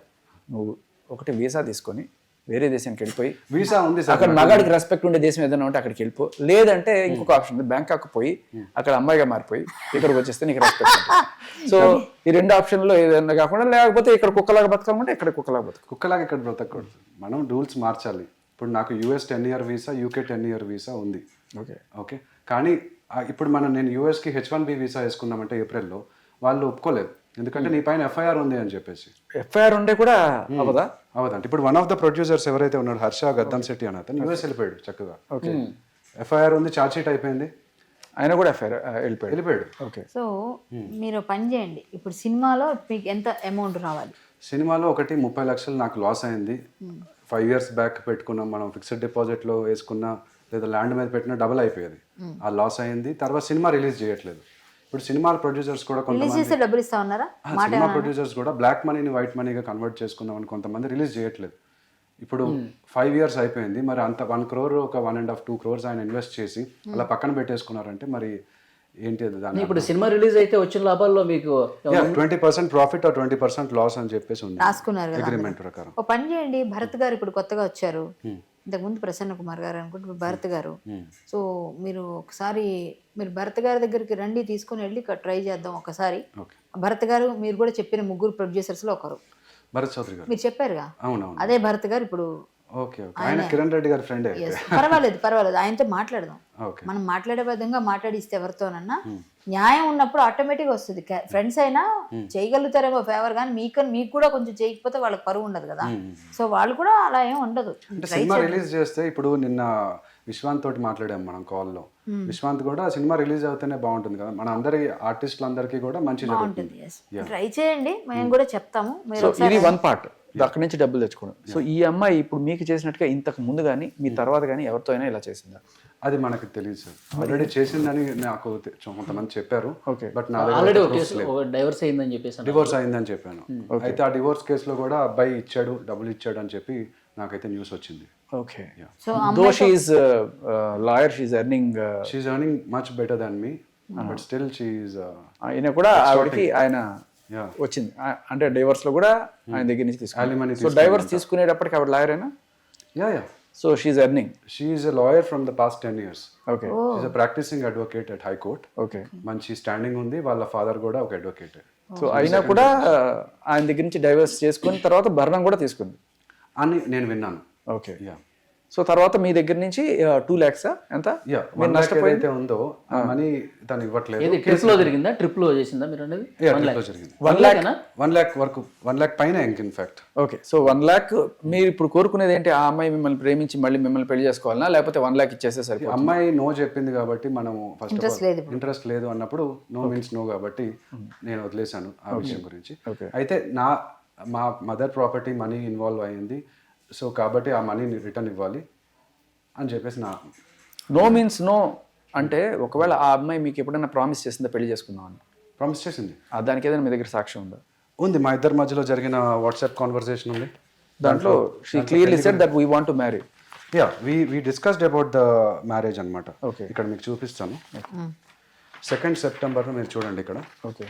నువ్వు ఒకటి వీసా తీసుకొని వేరే దేశానికి వెళ్ళిపోయి, వీసా ఉంది అక్కడ మగాడికి రెస్పెక్ట్ ఉండే దేశం ఏదైనా ఉంటే అక్కడికి వెళ్ళిపో. లేదంటే ఇంకొక ఆప్షన్ ఉంది, బ్యాంకాక్ పోయి అక్కడ అమ్మాయిగా మారిపోయి ఇక్కడికి వచ్చేస్తే నీకు రెస్పెక్ట్ ఉంటుంది. సో ఈ 2 ఆప్షన్లో ఏదైనా కాకుండా, లేకపోతే ఇక్కడ కుక్కలాగా బతకాలంటే ఇక్కడ కుక్కలాగా ఇక్కడ బ్రతకూడదు. మనం రూల్స్ మార్చాలి. ఇప్పుడు నాకు US 10-year visa, UK 10-year visa ఉంది. ఓకే కానీ ఇప్పుడు నేను యూఎస్కి H1B వీసా వేసుకున్నామంటే ఏప్రిల్లో వాళ్ళు ఒప్పుకోలేదు. ఎందుకంటే నీ పైన FIR ఉంది అని చెప్పేసి. FIR ఉండే కూడా అవదంటే ఇప్పుడు వన్ ఆఫ్ ద ప్రొడ్యూసర్స్ ఎవరైతే ఉన్నాడు హర్ష గద్దం శెట్టి అని అతను US వెళ్ళిపోయాడు చక్కగా. FIR ఉంది, ఛార్జ్ షీట్ అయిపోయింది, ఆయన కూడా FIR వెళ్ళిపోయాడు. ఓకే. సో మీరు పని చేయండి, ఇప్పుడు సినిమాలో మీకు ఎంత అమౌంట్ రావాలి? సినిమాలో 30 లక్షలు నాకు లాస్ అయింది. 5 years బ్యాక్ పెట్టుకున్నాం మనం, ఫిక్స్డ్ డిపాజిట్లో వేసుకున్నా లేదా ల్యాండ్ మీద పెట్టినా డబుల్ అయిపోయేది. ఆ లాస్ అయింది. తర్వాత సినిమా రిలీజ్ చేయట్లేదు. ఇప్పుడు సినిమా ప్రొడ్యూసర్స్ కూడా కొంతమంది డబ్బులు ఇస్తా ఉన్నారా? సినిమా ప్రొడ్యూసర్స్ కూడా బ్లాక్ మనీని వైట్ మనీగా కన్వర్ట్ చేసుకుందామని కొంతమంది రిలీజ్ చేయట్లేదు. ఇప్పుడు 5 years అయిపోయింది. మరి అంత 1 crore ఒక 1.5-2 crores ఆయన ఇన్వెస్ట్ చేసి అలా పక్కన పెట్టేసుకున్నారంటే మరి ఏంటి దాన్ని? ఇప్పుడు సినిమా రిలీజ్ అయితే వచ్చిన లాభాల్లో మీకు 20% ప్రాఫిట్ ఆర్ 20% లాస్ అని చెప్పేసి ఉంది రాసుకున్నారు అగ్రిమెంట్ ప్రకారం. ఓ పని చేయండి, భరత్ గారు ఇప్పుడు కొత్తగా వచ్చారు, ఇంతకుముందు ప్రసన్న కుమార్ గారు అనుకుంటే భరత్ గారు. సో మీరు ఒకసారి మీరు భరత్ గారి దగ్గరికి రండి, తీసుకుని వెళ్ళి ట్రై చేద్దాం ఒకసారి. భరత్ గారు మీరు కూడా చెప్పిన 3 ప్రొడ్యూసర్స్ లో ఒకరు భరత్ చౌదరి గారు మీరు చెప్పారుగా, అవునవును అదే భరత్ గారు ఇప్పుడు ఓకే ఓకే ఆయన కిరణ్ రెడ్డి గారి ఫ్రెండే. పర్వాలేదు ఆయనతో మాట్లాడదాం. ఓకే. మనం మాట్లాడే విధంగా మాట్లాడిస్తే ఎవరితోనన్నా న్యాయం ఉన్నప్పుడు ఆటోమేటిక్ వస్తుంది. ఫ్రెండ్స్ అయినా చేయగలుగుతారేమో ఫేవర్, కానీ మీకు కూడా కొంచెం చేయకపోతే వాళ్ళకి పరువు ఉండదు కదా. సో వాళ్ళు కూడా అలా ఏం ఉండదు. అంటే సినిమా రిలీజ్ చేస్తే ఇప్పుడు నిన్న విశ్వాంత్ తోటి మాట్లాడాం మనం కాల్లో. విశ్వాంత్ కూడా సినిమా రిలీజ్ అవుతేనే బాగుంటుంది కదా, మన అందరి ఆర్టిస్టులందరికీ కూడా మంచి జరుగుతుంది. ట్రై చేయండి, మేము కూడా చెప్తాము. సో ఇది వన్ పార్ట్, అక్కడి నుంచి డబ్బులు తెచ్చుకోవడం. సో ఈ అమ్మాయి ఇప్పుడు మీకు చేసినట్టుగా ఇంతకు ముందు కానీ మీ తర్వాత కానీ ఎవరితో అయినా ఇలా చేసిందా? అది మనకు తెలియదు సార్. ఆల్రెడీ చేసిందని నాకు కొంతమంది చెప్పారు. ఓకే. బట్ నా ఆల్రెడీ డైవర్స్ అయిందని చెప్పేసి డివోర్స్ అయిందని చెప్పాను. అయితే ఆ డివోర్స్ కేసులో కూడా అబ్బాయి ఇచ్చాడు, డబ్బులు ఇచ్చాడు అని చెప్పి నాకైతే న్యూస్ వచ్చింది. Okay. So though she is lawyer, she is earning she's earning much better than me, but still she is ఆయన కూడా ఆవిడకి ఆయన వచ్చింది అంటే డైవర్స్ లో కూడా ఆయన దగ్గర నుంచి తీసుకుని. సో డైవర్స్ తీసుకునేటప్పటికి ఆవిడ లాయర్ అయినా? Yeah yeah. So she's earning. She is a lawyer from the past 10 years. Okay. She is a practising advocate at high court. Okay. మంచి స్టాండింగ్ ఉంది. వాళ్ళ ఫాదర్ కూడా ఒక అడ్వకేట్. సో అయినా కూడా ఆయన దగ్గర నుంచి డైవర్స్ చేసుకుని తర్వాత భరణం కూడా తీసుకుంది అని నేను విన్నాను. ఓకే. యా. సో తర్వాత మీ దగ్గర నుంచి 2 lakhs ఎంత? యా, 1 lakh ఏదైతే ఉందో ఆ మనీ తను ఇవ్వట్లేదు. ఏది ట్రిప్ లో జరిగిందా? ట్రిప్ లో చేసిందా మీరు అనేది? యా, ట్రిప్ లో జరిగింది. 1 lakh 1 lakh వరకు, 1 lakh పైన in fact. Okay. So 1 lakh మీరు ఇప్పుడు కోరుకునేది ఏంటి? ఆ అమ్మాయి మిమ్మల్ని ప్రేమించి మళ్ళీ మిమ్మల్ని పెళ్లి చేసుకోవాలన్నా, లేకపోతే 1 lakh ఇచ్చేస్తే సరిపోతుంది? అమ్మాయి నో చెప్పింది కాబట్టి మనం ఫస్ట్ ఇంట్రెస్ట్ లేదు అన్నప్పుడు నో మీన్స్ నో కాబట్టి నేను వదిలేశాను ఆ విషయం గురించి. అయితే మా మదర్ ప్రాపర్టీ మనీ ఇన్వాల్వ్ అయ్యింది. సో కాబట్టి ఆ మనీని రిటర్న్ ఇవ్వాలి అని చెప్పేసి నా నో మీన్స్ నో అంటే, ఒకవేళ ఆ అమ్మాయి మీకు ఎప్పుడైనా ప్రామిస్ చేసిందా పెళ్లి చేసుకుందాం అని? ప్రామిస్ చేసింది. దానికి ఏదైనా మీ దగ్గర సాక్ష్యం ఉందా? ఉంది, మా ఇద్దరి మధ్యలో జరిగిన వాట్సాప్ కాన్వర్సేషన్ ఉంది. దాంట్లో she clearly said that we want to marry. Yeah, we discussed about the marriage అనమాట. ఓకే. ఇక్కడ మీకు చూపిస్తాను. 2nd September మీరు చూడండి ఇక్కడ. ఓకే.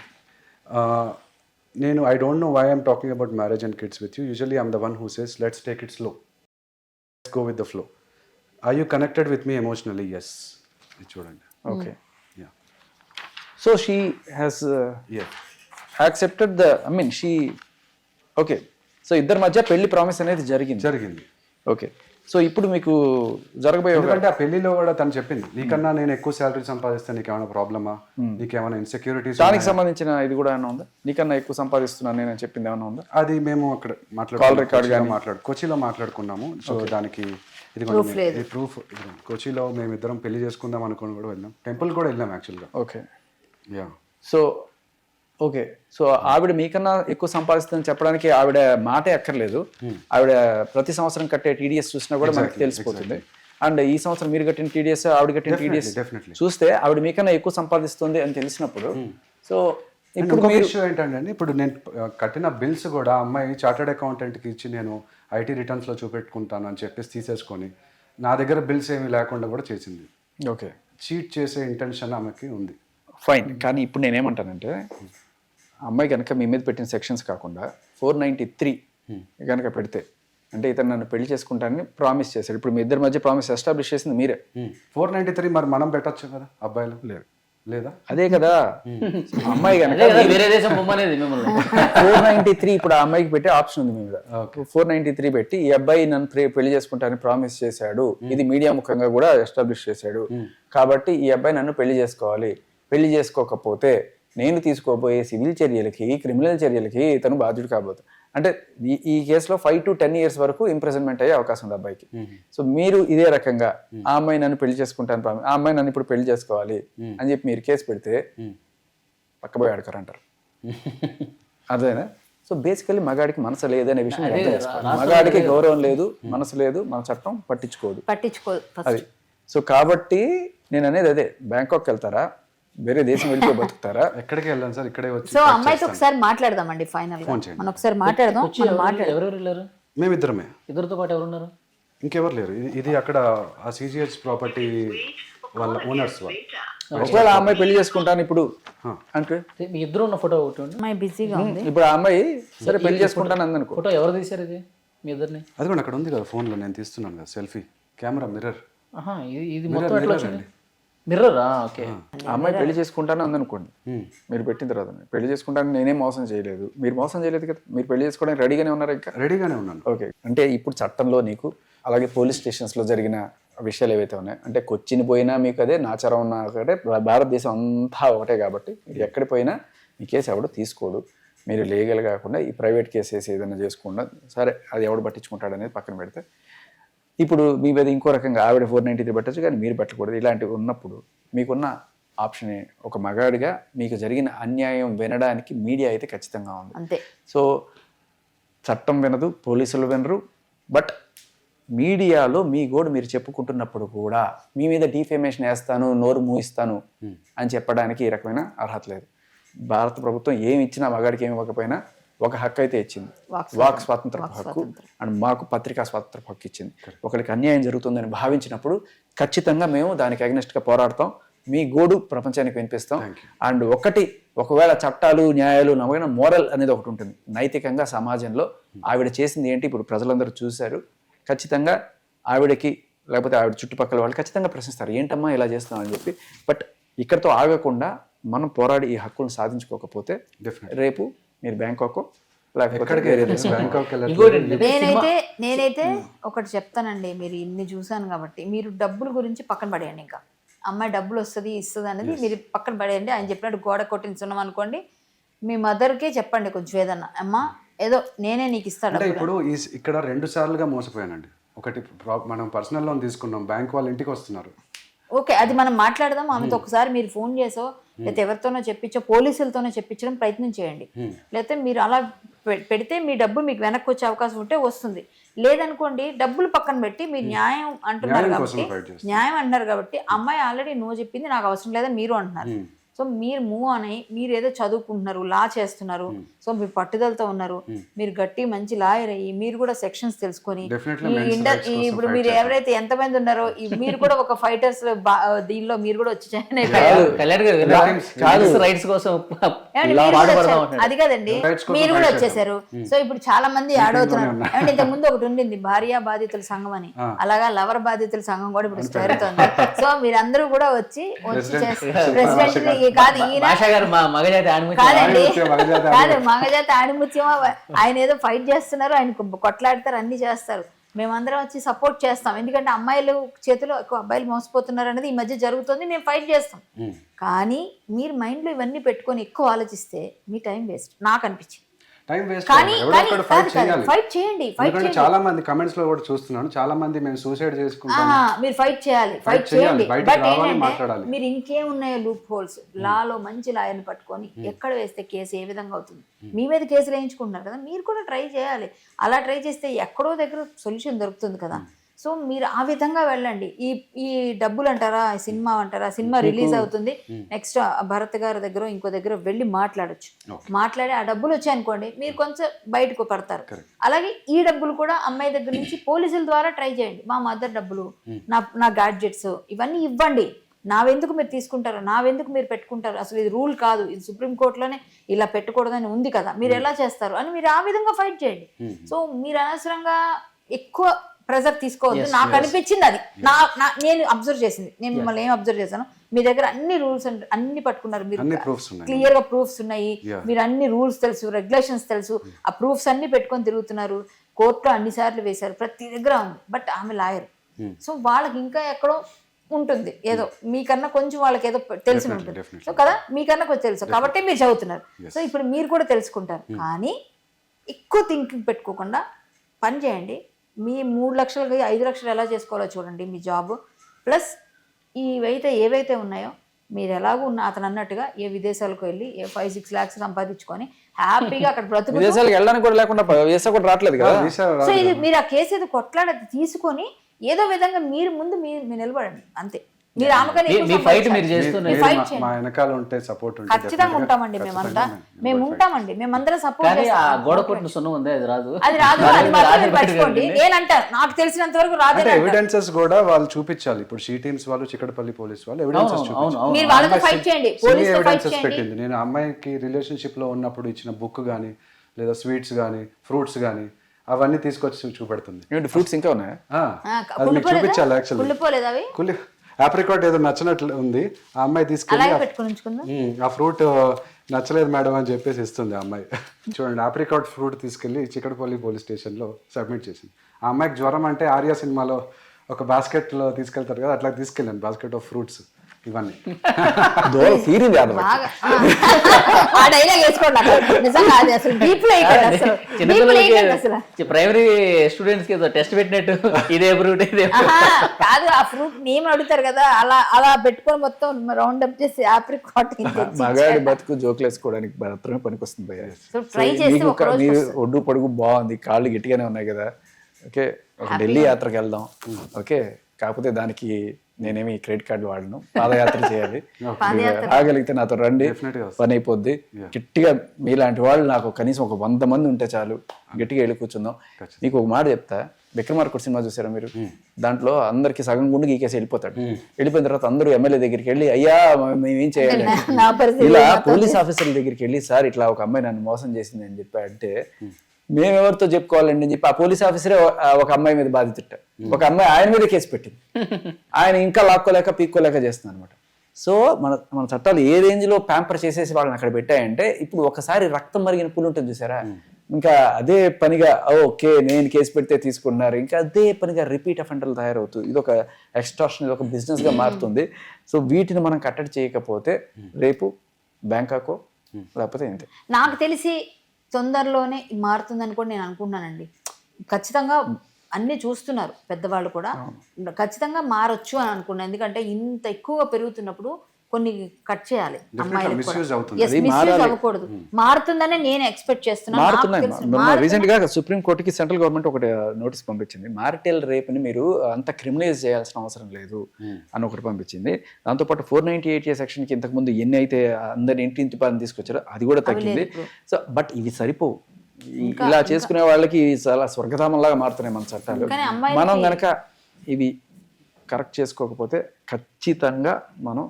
నేను I don't know why I'm talking about marriage and kids with you. Usually I'm the one who says let's take it slow, let's go with the flow. Are you connected with me emotionally? Yes. ఇది చూడండి. Okay. Yeah. So she has accepted the she okay. సో ఇద్దరి మధ్య పెళ్లి promise అనేది జరిగింది. Okay. So ఇప్పుడు మీకు జరగబోయే, ఎందుకంటే ఆ పెళ్లిలో కూడా తను చెప్పింది, నీకన్నా నేను ఎక్కువ శాలరీ సంపాదిస్తే నీకేమైనా ప్రాబ్లమా, నీకేమైనా ఇన్సెక్యూరిటీస్, దానికి సంబంధించిన ఇది కూడా ఏమైనా ఉందా? నీకన్నా ఎక్కువ సంపాదిస్తున్నాను నేను చెప్పింది ఏమైనా ఉందా? అది మేము అక్కడ కొచ్చిలో మాట్లాడుకున్నాము. సో దానికి ఇది ప్రూఫ్. కొచ్చిలో మేమిద్దరం పెళ్లి చేసుకుందాం అనుకుని కూడా వెళ్ళాం. టెంపుల్ కూడా వెళ్ళాం యాక్చువల్గా. Okay. Yeah. So okay. So ఆవిడ మీకన్నా ఎక్కువ సంపాదిస్తుందని చెప్పడానికి ఆవిడ మాటే అక్కర్లేదు. ఆవిడ ప్రతి సంవత్సరం కట్టే టీడీఎస్ చూసినా కూడా మనకి తెలిసిపోతుంది. అండ్ ఈ సంవత్సరం మీరు కట్టిన టీడీఎస్, ఆవిడ కట్టిన టీడీఎస్ చూస్తే ఆవిడ మీకన్నా ఎక్కువ సంపాదిస్తుంది అని తెలిసినప్పుడు, సో ఇప్పుడు ఇష్యూ ఏంటంటే, ఇప్పుడు నేను కట్టిన బిల్స్ కూడా అమ్మాయి చార్టర్డ్ అకౌంటెంట్కి ఇచ్చి నేను ఐటీ రిటర్న్స్లో చూపెట్టుకుంటాను అని చెప్పేసి తీసేసుకొని నా దగ్గర బిల్స్ ఏమీ లేకుండా కూడా చేసింది. ఓకే. చీట్ చేసే ఇంటెన్షన్ ఆమెకి ఉంది. ఫైన్. కానీ ఇప్పుడు నేనేమంటానంటే, అమ్మాయి కనుక మీ మీద పెట్టిన సెక్షన్స్ కాకుండా 493 కనుక పెడితే, అంటే ఇతను నన్ను పెళ్లి చేసుకుంటానని ప్రామిస్ చేశాడు. ఇప్పుడు మీ ఇద్దరి మధ్య ప్రామిస్ ఎస్టాబ్లిష్ చేసింది మీరే. 493 మరి మనం పెట్టచ్చు కదా అబ్బాయిలు? లేదా? అదే కదా అమ్మాయి కనుక వేరే దేశం బొమ్మనేది మిమ్మల్ని 493 ఇప్పుడు ఆ అమ్మాయికి పెట్టే ఆప్షన్ ఉంది మీ మీద. 493 పెట్టి ఈ అబ్బాయి నన్ను పెళ్లి చేసుకుంటానని ప్రామిస్ చేశాడు, ఇది మీడియా ముఖంగా కూడా ఎస్టాబ్లిష్ చేశాడు, కాబట్టి ఈ అబ్బాయి నన్ను పెళ్లి చేసుకోవాలి, పెళ్లి చేసుకోకపోతే నేను తీసుకోబోయే సివిల్ చర్యలకి, క్రిమినల్ చర్యలకి ఇతను బాధ్యుడు కాబోతుంది. అంటే ఈ కేసులో 5 to 10 years వరకు ఇంప్రిజన్మెంట్ అయ్యే అవకాశం ఉంది అబ్బాయికి. సో మీరు ఇదే రకంగా ఆ అమ్మాయి నన్ను పెళ్లి చేసుకుంటాను, ఆ అమ్మాయి నన్ను ఇప్పుడు పెళ్లి చేసుకోవాలి అని చెప్పి మీరు కేసు పెడితే పక్కబోయి ఆడతారంటారు. అదేనా? సో బేసికల్లీ మగాడికి మనసు లేదనే విషయం మగాడికి గౌరవం లేదు, మనసు లేదు, మన చట్టం పట్టించుకోదు. అది. సో కాబట్టి నేను అనేది అదే, బ్యాంకాక్ వెళ్తారా, వేరే దేశం వెళ్ళిపోయి బతుకుతారా? ఎక్కడికి వెళ్ళాను సార్, ఇక్కడే వచ్చి. సో అమ్మాయితో ఒకసారి మాట్లాడదామండి. ఫైనల్ గా మనం ఒకసారి మాట్లాడదాం. ఎవరెవరు వెళ్ళారు? మేమిద్దరమే. ఇద్దరితో పాటు ఎవరున్నారు? ఇంకెవరు లేరు. ఇది అక్కడ ఆ సిజిహెచ్ ప్రాపర్టీ వాళ్ళ ఓనర్స్ వాళ్ళు. ఒకవేళ ఆ అమ్మాయి పెళ్లి చేసుకుంటాను ఇప్పుడు అంటే, మీ ఇద్దరు ఉన్న ఫోటో ఒకటి అమ్మాయి బిజీగా ఉంది. ఇప్పుడు ఆ అమ్మాయి సరే పెళ్లి చేసుకుంటాను అందనుకో, ఫోటో ఎవరు తీశారు ఇది మీ ఇద్దరిని? అది కూడా అక్కడ ఉంది కదా ఫోన్లో, నేను తీస్తున్నాను కదా సెల్ఫీ, కెమెరా మిర్రర్. ఇది మొత్తం ఎట్లా వచ్చింది? మిర్రరా? ఓకే. ఆ అమ్మాయి పెళ్లి చేసుకుంటాను అందనుకోండి, మీరు పెట్టిన తర్వాత పెళ్లి చేసుకుంటాను నేనేం మోసం చేయలేదు, మీరు మోసం చేయలేదు కదా, మీరు పెళ్లి చేసుకోవడానికి రెడీగానే ఉన్నారు ఇంకా? రెడీగానే ఉన్నాను. ఓకే. అంటే ఇప్పుడు చట్టంలో నీకు అలాగే పోలీస్ స్టేషన్స్లో జరిగిన విషయాలు ఏవైతే ఉన్నాయో, అంటే కొచ్చిని పోయినా మీకు అదే, నాచారం ఉన్నా ఒకటే, భారతదేశం అంతా ఒకటే కాబట్టి మీరు ఎక్కడికి పోయినా మీ కేసు ఎవడో తీసుకోడు. మీరు లీగల్ కాకుండా ఈ ప్రైవేట్ కేసెస్ ఏదైనా చేసుకుండా సరే, అది ఎవడు పట్టించుకుంటాడు అనేది పక్కన పెడితే, ఇప్పుడు మీ మీద ఇంకో రకంగా ఆవిడ 493 పెట్టచ్చు కానీ మీరు పెట్టకూడదు. ఇలాంటివి ఉన్నప్పుడు మీకున్న ఆప్షన్ ఒక మగాడిగా మీకు జరిగిన అన్యాయం వినడానికి మీడియా అయితే ఖచ్చితంగా ఉంది. అంతే. సో చట్టం వినదు, పోలీసులు వినరు, బట్ మీడియాలో మీ గోడు మీరు చెప్పుకుంటున్నప్పుడు కూడా మీ మీద డిఫేమేషన్ వేస్తాను, నోరు మూయిస్తాను అని చెప్పడానికి ఈ రకమైన అర్హత లేదు. భారత ప్రభుత్వం ఏమి ఇచ్చినా మగాడికి ఏమి ఇవ్వకపోయినా ఒక హక్కు అయితే ఇచ్చింది, వాక్ స్వాతంత్ర హక్కు, అండ్ మాకు పత్రికా స్వాతంత్ర హక్కు ఇచ్చింది. ఒకరికి అన్యాయం జరుగుతుందని భావించినప్పుడు ఖచ్చితంగా మేము దానికి అగ్నెస్ట్గా పోరాడతాం, మీ గోడు ప్రపంచానికి వినిపిస్తాం. అండ్ ఒకవేళ చట్టాలు న్యాయాలు నమ్మకం మోరల్ అనేది ఒకటి ఉంటుంది. నైతికంగా సమాజంలో ఆవిడ చేసింది ఏంటి ఇప్పుడు ప్రజలందరూ చూశారు. ఖచ్చితంగా ఆవిడకి లేకపోతే ఆవిడ చుట్టుపక్కల వాళ్ళు ఖచ్చితంగా ప్రశ్నిస్తారు, ఏంటమ్మా ఇలా చేస్తున్నాం అని చెప్పి. బట్ ఇక్కడతో ఆగకుండా మనం పోరాడి ఈ హక్కులను సాధించుకోకపోతే రేపు మీరు బ్యాంకాక్ లేకపోతే నేనైతే ఒకటి చెప్తానండి, మీరు ఇన్ని చూసాను కాబట్టి మీరు డబ్బుల గురించి పక్కన పడేయండి. ఇంకా అమ్మాయి డబ్బులు వస్తుంది ఇస్తుంది అనేది మీరు పక్కన పడేయండి. ఆయన చెప్పినట్టు గోడ కొట్టించున్నాం అనుకోండి, మీ మదర్కే చెప్పండి కొంచెం ఏదన్నా, అమ్మా ఏదో నేనే నీకు ఇస్తాను. అంటే ఇప్పుడు ఇక్కడ 2 సార్లుగా మోసపోయానండి. ఒకటి మనం పర్సనల్ లోన్ తీసుకున్నాం, బ్యాంక్ వాళ్ళు ఇంటికి వస్తున్నారు. ఓకే, అది మనం మాట్లాడదాం. ఆమెతో ఒకసారి మీరు ఫోన్ చేసో లేకపోతే ఎవరితోనో చెప్పించో, పోలీసులతోనో చెప్పించడం ప్రయత్నం చేయండి. లేకపోతే మీరు అలా పెడితే మీ డబ్బు మీకు వెనక్కి వచ్చే అవకాశం ఉంటే వస్తుంది. లేదనుకోండి, డబ్బులు పక్కన పెట్టి మీరు న్యాయం అంటున్నారు కాబట్టి అమ్మాయి ఆల్రెడీ నో చెప్పింది, నాకు అవసరం లేదని మీరు అంటున్నారు. సో మీరు మూవ్ అని, మీరు ఏదో చదువుకుంటున్నారు, లా చేస్తున్నారు, సో మీరు పట్టుదలతో ఉన్నారు, మీరు గట్టి మంచి లాయర్ అయ్యి మీరు కూడా సెక్షన్స్ తెలుసుకొని ఇప్పుడు మీరు ఎవరైతే ఎంతమంది ఉన్నారో మీరు కూడా ఒక ఫైటర్స్ దీనిలో మీరు కూడా వచ్చి జాయిన్ అయిపోయారు. అది కదండి, మీరు కూడా వచ్చేసారు. సో ఇప్పుడు చాలా మంది యాడ్ అవుతున్నారు. అంటే ఇంతకు ముందు ఒకటి ఉండింది భార్య బాధితుల సంఘం అని, అలాగా లవర్ బాధితుల సంఘం కూడా ఇప్పుడు జరుగుతుంది. సో మీరందరూ కూడా వచ్చి ప్రెసిడెంట్ కాదు మగజాతి ఆణిముత్యం, ఆయన ఏదో ఫైట్ చేస్తున్నారు, ఆయన కొట్లాడతారు, అన్ని చేస్తారు, మేమందరం వచ్చి సపోర్ట్ చేస్తాం. ఎందుకంటే అమ్మాయిలు చేతిలో ఎక్కువ అబ్బాయిలు మోసపోతున్నారు అనేది ఈ మధ్య జరుగుతుంది, మేము ఫైట్ చేస్తాం. కానీ మీరు మైండ్లో ఇవన్నీ పెట్టుకొని ఎక్కువ ఆలోచిస్తే మీ టైం వేస్ట్ నాకు అనిపించింది. Time waste. ఫైట్ చేయండి. చాలా మంది కమెంట్స్ లో కూడా చూస్తున్నాను, చాలా మంది మేము సూసైడ్ చేసుకుంటాం. మీరు ఫైట్ చేయాలి, ఫైట్ చేయండి. బట్ ఏంటంటే మీరు ఇంకేమున్నాయో లూప్ హోల్స్, లాలో మంచి లాయర్ని పట్టుకొని ఎక్కడ వేస్తే కేసు ఏ విధంగా అవుతుంది, మీ మీద కేసులు వేయించుకుంటున్నారు కదా, మీరు కూడా ట్రై చేయాలి. అలా ట్రై చేస్తే ఎక్కడో దగ్గర సొల్యూషన్ దొరుకుతుంది కదా. సో మీరు ఆ విధంగా వెళ్ళండి. ఈ డబ్బులు అంటారా, సినిమా అంటారా, సినిమా రిలీజ్ అవుతుంది, నెక్స్ట్ భరత్ గారి దగ్గర ఇంకో దగ్గర వెళ్ళి మాట్లాడొచ్చు. మాట్లాడి ఆ డబ్బులు వచ్చాయనుకోండి, మీరు కొంచెం బయటకు పడతారు. అలాగే ఈ డబ్బులు కూడా అమ్మాయి దగ్గర నుంచి పోలీసుల ద్వారా ట్రై చేయండి. మా మదర్ డబ్బులు, నా గాడ్జెట్స్ ఇవన్నీ ఇవ్వండి, నావెందుకు మీరు తీసుకుంటారు, నావెందుకు మీరు పెట్టుకుంటారు, అసలు ఇది రూల్ కాదు, ఇది సుప్రీంకోర్టులోనే ఇలా పెట్టకూడదని ఉంది కదా, మీరు ఎలా చేస్తారు అని మీరు ఆ విధంగా ఫైట్ చేయండి. సో మీరు అనవసరంగా ఎక్కువ ప్రెజర్ తీసుకోవద్దు. నాకు అనిపించింది అది, నేను అబ్జర్వ్ చేసింది. నేను మిమ్మల్ని ఏం అబ్జర్వ్ చేశాను, మీ దగ్గర అన్ని రూల్స్ అన్ని పట్టుకున్నారు, మీరు క్లియర్ గా ప్రూఫ్స్ ఉన్నాయి, మీరు అన్ని రూల్స్ తెలుసు, రెగ్యులేషన్స్ తెలుసు, ఆ ప్రూఫ్స్ అన్ని పెట్టుకొని తిరుగుతున్నారు, కోర్టులో అన్ని సార్లు వేశారు, ప్రతి దగ్గర ఉంది. బట్ ఆమె లాయర్, సో వాళ్ళకి ఇంకా ఎక్కడో ఉంటుంది, ఏదో మీకన్నా కొంచెం వాళ్ళకి ఏదో తెలిసి ఉంటుంది. సో కదా, మీకన్నా కొంచెం తెలుసు కాబట్టి మీరు చదువుతున్నారు. సో ఇప్పుడు మీరు కూడా తెలుసుకుంటారు. కానీ ఎక్కువ థింకింగ్ పెట్టుకోకుండా పని చేయండి. మీ 3 లక్షలకి 5 లక్షలు ఎలా చేసుకోవాలో చూడండి మీ జాబ్. ప్లస్ ఏవైతే ఉన్నాయో మీరు ఎలాగో ఉన్న అతను అన్నట్టుగా ఏ విదేశాలకు వెళ్ళి 5-6 lakhs సంపాదించుకొని హ్యాపీగా అక్కడ బ్రతుకు. విదేశాలకు వెళ్ళడానికి కూడా లేకుండా వీసా కూడా రావట్లేదు కదా. సో ఇది మీరు ఆ కేసు ఏదో కొట్లాడ తీసుకొని ఏదో విధంగా మీరు ముందు మీరు నిలబడండి అంతే. మీరు ఖచ్చితంగా ఉంటామండి, మేము ఉంటామండి, మేమందరం సపోర్ట్ చేస్తాం. అది రాదు, అది మాత్రం పట్టుకోండి. నేనంటాను నాకు తెలిసినంత వరకు రాదు. ఎవిడెన్సెస్ కూడా వాళ్ళు చూపించాలి. ఇప్పుడు షీ టీమ్స్ వాళ్ళు, చిక్కడపల్లి పోలీస్ వాళ్ళు ఎవిడెన్సెస్ చూపించాలి. మీరు వాళ్ళతో ఫైట్ చేయండి, పోలీసుతో ఫైట్ చేయండి. నేను అమ్మాయికి రిలేషన్షిప్ లో ఉన్నప్పుడు ఇచ్చిన బుక్ గానీ లేదా స్వీట్స్ గానీ ఫ్రూట్స్ గానీ అవన్నీ తీసుకొచ్చి చూపెడుతుంది. ఫ్రూట్స్ ఇంకా ఉన్నాయా? చూపించాలి యాక్చువల్లీ. ఆప్రికాట్ ఏదో నచ్చినట్లు ఉంది, ఆ అమ్మాయి తీసుకెళ్ళి అలాగే పెట్టుకుని ఉంచుకుందా. ఆ ఫ్రూట్ నచ్చలేదు మేడం అని చెప్పేసి ఇస్తుంది ఆ అమ్మాయి. చూడండి, ఆప్రికాట్ ఫ్రూట్ తీసుకెళ్ళి చిక్కడపల్లి పోలీస్ స్టేషన్లో సబ్మిట్ చేసింది. ఆ అమ్మాయికి జ్వరం అంటే ఆర్య సినిమాలో ఒక బాస్కెట్లో తీసుకెళ్తారు కదా, అట్లా తీసుకెళ్ళాను బాస్కెట్ ఆఫ్ ఫ్రూట్స్ ఇవన్నీ. తీరింది అది. బాగా ఆ డైలాగ్ వేసుకోండి అక్కడ. నిజంగా అది అసలు డీప్ లో వేయకండి అసలు. డీప్ లో వేయకండి అసలు. ప్రైమరీ స్టూడెంట్స్ కి టెస్ట్ పెట్టినట్టు ఇదే ఫ్రూట్ ఇదే కాదు, ఆ ఫ్రూట్ నేమ్ అడుగుతారు కదా, అలా అలా పెట్టుకొని మొత్తం రౌండ్ అప్ చేసి ఆప్రికాట్ మగాడి బతుకు జోకులు వేసుకోవడానికి మాత్రమే పనికొస్తుంది భయ్యా. ట్రై చేస్తే ఒక రోజు మీరు ఒడ్డు పొడుగు బాగుంది, కాళ్ళు గట్టిగానే ఉన్నాయి కదా, ఓకే ఒక ఢిల్లీ యాత్రకు వెళ్దాం, ఓకే కాకపోతే దానికి నేనేమి క్రెడిట్ కార్డు వాడను, పాదయాత్ర చేయాలి, రాగలిగితే నాతో రండి, పని అయిపోద్ది. గట్టిగా మీలాంటి వాళ్ళు నాకు కనీసం ఒక 100 మంది ఉంటే చాలు, గట్టిగా వెళ్ళి కూర్చుందాం. మీకు ఒక మాట చెప్తా, విక్రమార్కుడు సినిమా చూసారా మీరు? దాంట్లో అందరికి సగం గుండు గీకేసి వెళ్ళిపోతాడు. వెళ్ళిపోయిన తర్వాత అందరూ ఎమ్మెల్యే దగ్గరికి వెళ్ళి అయ్యా మేమేం చేయాలి, ఇలా పోలీస్ ఆఫీసర్ల దగ్గరికి వెళ్ళి సార్ ఇట్లా ఒక అమ్మాయి నన్ను మోసం చేసింది అని చెప్పి అంటే మేము ఎవరితో చెప్పుకోవాలండి అని చెప్పి ఆ పోలీస్ ఆఫీసరే ఒక అమ్మాయి మీద బాధితుట, ఒక అమ్మాయి ఆయన మీద కేసు పెట్టింది. ఆయన ఇంకా లాక్కోలేక పీక్కోలేక చేస్తుంది అనమాట. సో మన చట్టాలు ఏ రేంజ్ లో ప్యాంపర్ చేసేసి వాళ్ళని అక్కడ పెట్టాయంటే, ఇప్పుడు ఒకసారి రక్తం మరిగిన పులి ఉంటుంది చూసారా, ఇంకా అదే పనిగా ఓకే నేను కేసు పెడితే తీసుకున్నారు, ఇంకా అదే పనిగా రిపీట్ అఫెండర్లు తయారవుతుంది. ఇది ఒక ఎక్స్టార్షన్, ఇది ఒక బిజినెస్ గా మారుతుంది. సో వీటిని మనం కట్టడి చేయకపోతే రేపు బ్యాంకాకో లేకపోతే ఇంతే. నాకు తెలిసి తొందరలోనే మారుతుందని కూడా నేను అనుకుంటున్నానండి. ఖచ్చితంగా అన్ని చూస్తున్నారు పెద్దవాళ్ళు కూడా, ఖచ్చితంగా మారొచ్చు అని అనుకున్నాను. ఎందుకంటే ఇంత ఎక్కువగా పెరుగుతున్నప్పుడు కొన్ని కట్ చేయాలి, అమ్మాయిలకు మిస్యూజ్ అవ్వకూడదు. మారుతుందనే నేను ఎక్స్పెక్ట్ చేస్తున్నాను. రీసెంట్ గా సుప్రీం కోర్టుకి సెంట్రల్ గవర్నమెంట్ ఒకటి నోటీస్ పంపించింది, మ్యారిటల్ రేప్ ని మీరు అంత క్రిమినలైజ్ చేయాల్సిన అవసరం లేదు అని ఒకటి పంపించింది. దాంతోపాటు 498A సెక్షన్ కి ఇంతకు ముందు ఎన్ని అయితే అందరి ఇంటి పని తీసుకొచ్చారో అది కూడా తగ్గింది. సో బట్ ఇవి సరిపోవు, ఇలా చేసుకునే వాళ్ళకి చాలా స్వర్గధామంలాగా మారుతున్నాయి మన చట్టాలు. మనం గనక ఇవి కరెక్ట్ చేసుకోకపోతే ఖచ్చితంగా మనం,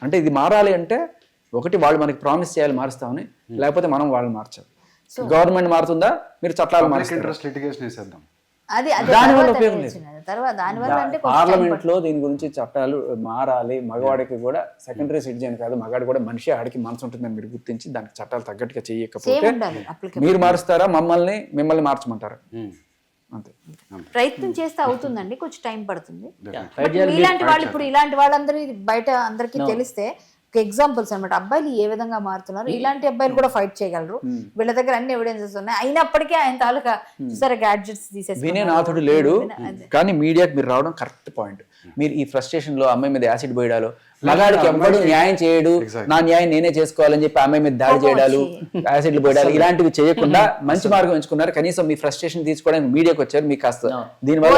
అంటే ఇది మారాలి అంటే ఒకటి వాళ్ళు మనకి ప్రామిస్ చేయాలి మారుస్తామని, లేకపోతే మనం వాళ్ళని మార్చాలి. గవర్నమెంట్ మారుతుందా, మీరు చట్టాలు మారుస్తారు, దానివల్ల ఉపయోగం లేదు. పార్లమెంట్ లో దీని గురించి చట్టాలు మారాలి. మగవాడికి కూడా సెకండరీ సిటిజన్ కాదు, మగాడు కూడా మనిషి, ఆడికి మనసు ఉంటుందని మీరు గుర్తించి దానికి చట్టాలు తగ్గట్టుగా చేయకపోతే మీరు మారుస్తారా, మిమ్మల్ని మార్చమంటారా? అంతే. ప్రయత్నం చేస్తే అవుతుందండి, కొంచెం టైం పడుతుంది. ఇలాంటి వాళ్ళు ఇప్పుడు ఇలాంటి వాళ్ళందరూ బయట అందరికీ తెలిస్తే ఎగ్జాంపుల్స్ అనమాట. అబ్బాయిలు ఏ విధంగా మారుతున్నారు, ఇలాంటి అబ్బాయిలు కూడా ఫైట్ చేయగలరు, వీళ్ళ దగ్గర అన్ని ఎవిడెన్సెస్ ఉన్నాయి. అయినప్పటికీ ఆయన తాలూకా చూసారా గ్యాడ్జెట్స్ తీసేసి వినే నాథుడు లేడు. కానీ మీడియాకి మీరు రావడం కరెక్ట్ పాయింట్. మీరు ఈ ఫ్రస్ట్రేషన్ లో అమ్మాయి మీద యాసిడ్ పోయడాలు, మగాడికి ఎవ్వడు న్యాయం చేయడు, నా న్యాయం నేనే చేసుకోవాలని చెప్పి అమ్మాయి మీద దాడి చేయడాలు, యాసిడ్లు పోయడాలు, ఇలాంటివి చేయకుండా మంచి మార్గం ఎంచుకున్నారు. కనీసం మీ ఫ్రస్ట్రేషన్ తీసుకోవడానికి మీడియాకి వచ్చారు, మీకు కాస్త దీనివల్ల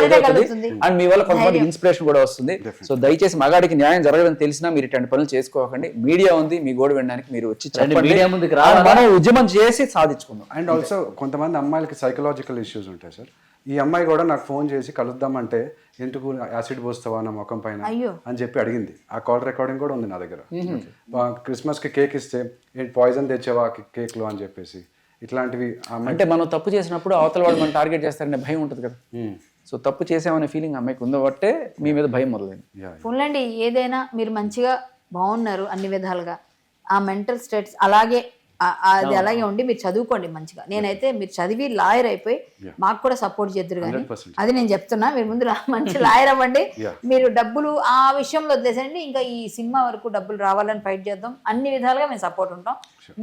అండ్ మీ వల్ల కొంతమంది ఇన్స్పిరేషన్ కూడా వస్తుంది. సో దయచేసి మగాడికి న్యాయం జరగదని తెలిసినా మీరు ఇట్లాంటి పనులు చేసుకోకండి. మీడియా ఉంది, మీ గోడు వినడానికి మీరు వచ్చి చెప్పండి, మనం ఉద్యమం చేసి సాధించుకుందాం. అండ్ ఆల్సో కొంతమంది అమ్మాయిలకి సైకలాజికల్ ఇష్యూస్ ఉంటాయి సార్. ఈ అమ్మాయి కూడా నాకు ఫోన్ చేసి కలుద్దామంటే ఎందుకు యాసిడ్ పోస్తావా నా ముఖం పైన అని చెప్పి అడిగింది. ఆ కాల్ రికార్డింగ్ కూడా ఉంది నా దగ్గర. క్రిస్మస్కి కేక్ ఇస్తే ఏంటి పాయిజన్ తెచ్చావా కేక్ లో అని చెప్పేసి ఇట్లాంటివి. అంటే మనం తప్పు చేసినప్పుడు అవతల వాళ్ళు మనం టార్గెట్ చేస్తారనే భయం ఉంటుంది కదా. సో తప్పు చేసామనే ఫీలింగ్ అమ్మాయికి ఉందబట్టే మీ మీద భయం మొదలైంది. పోన్లేండి, ఏదైనా మీరు మంచిగా బాగున్నారు అన్ని విధాలుగా, ఆ మెంటల్ స్టేట్స్ అలాగే అది అలాగే ఉండి మీరు చదువుకోండి మంచిగా. నేనైతే మీరు చదివి లాయర్ అయిపోయి మాకు కూడా సపోర్ట్ చేద్దరు, కానీ అది నేను చెప్తున్నా, మీరు ముందు మంచి లాయర్ అవ్వండి. మీరు డబ్బులు ఆ విషయంలో వదిలేసండి, ఇంకా ఈ సినిమా వరకు డబ్బులు రావాలని ఫైట్ చేద్దాం, అన్ని విధాలుగా మేము సపోర్ట్ ఉంటాం.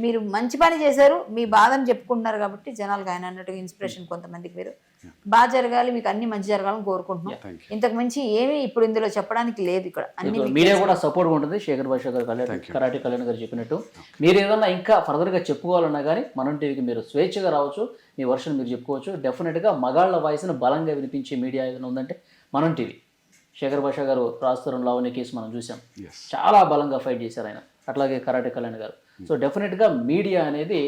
మీరు మంచి పని చేశారు, మీ బాధను చెప్పుకుంటున్నారు కాబట్టి జనాలకు ఆయన అన్నట్టుగా ఇన్స్పిరేషన్ కొంతమందికి మీరు బాగా జరగాలి, మీకు అన్ని మంచి జరగాలని కోరుకుంటున్నాం. ఇంతకు మించి ఏమీ ఇప్పుడు ఇందులో చెప్పడానికి లేదు. ఇక్కడ అన్ని మీడియా కూడా సపోర్ట్ ఉంటుంది. శేఖర్ భాష గారు, కరాటే కళ్యాణ్ గారు చెప్పినట్టు మీరు ఏదన్నా ఇంకా ఫర్దర్ గా చెప్పుకోవాలన్నా కానీ మనం టీవీకి మీరు స్వేచ్ఛగా రావచ్చు, మీ వర్షన్ మీరు చెప్పుకోవచ్చు. డెఫినెట్గా మగాళ్ళ వాయిస్ని బలంగా వినిపించే మీడియా ఏదైనా ఉందంటే మనం టీవీ. శేఖర్ భాష గారు రాజస్థానం లావణ్య కేసు మనం చూసాం, చాలా బలంగా ఫైట్ చేశారు ఆయన. అట్లాగే కరాటే కళ్యాణ్ గారు. సో డెఫినెట్గా మీడియా అనేది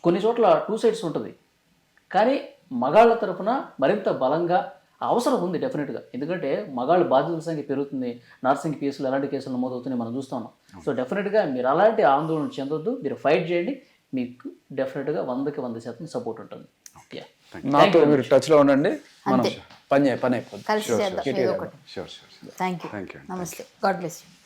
కొన్ని చోట్ల 2 sides ఉంటుంది, కానీ మగాళ్ళ తరఫున మరింత బలంగా అవసరం ఉంది డెఫినెట్గా. ఎందుకంటే మగాళ్ళ బాధ్యతల సంఖ్య పెరుగుతుంది, నర్సింగ్ కేసులు ఎలాంటి కేసులు నమోదవుతున్నాయి మనం చూస్తూ ఉన్నాం. సో డెఫినెట్గా మీరు అలాంటి ఆందోళన చెందొద్దు, మీరు ఫైట్ చేయండి, మీకు డెఫినెట్గా 100% సపోర్ట్ ఉంటుంది. నాతో మీరు టచ్లో ఉండండి. మనం అంతే. పని అయిపోద్ది. కలిసి చేద్దాం ఏదో ఒకటి. Sure sure thank you thank you నమస్తే గాడ్ బ్లెస్ యూ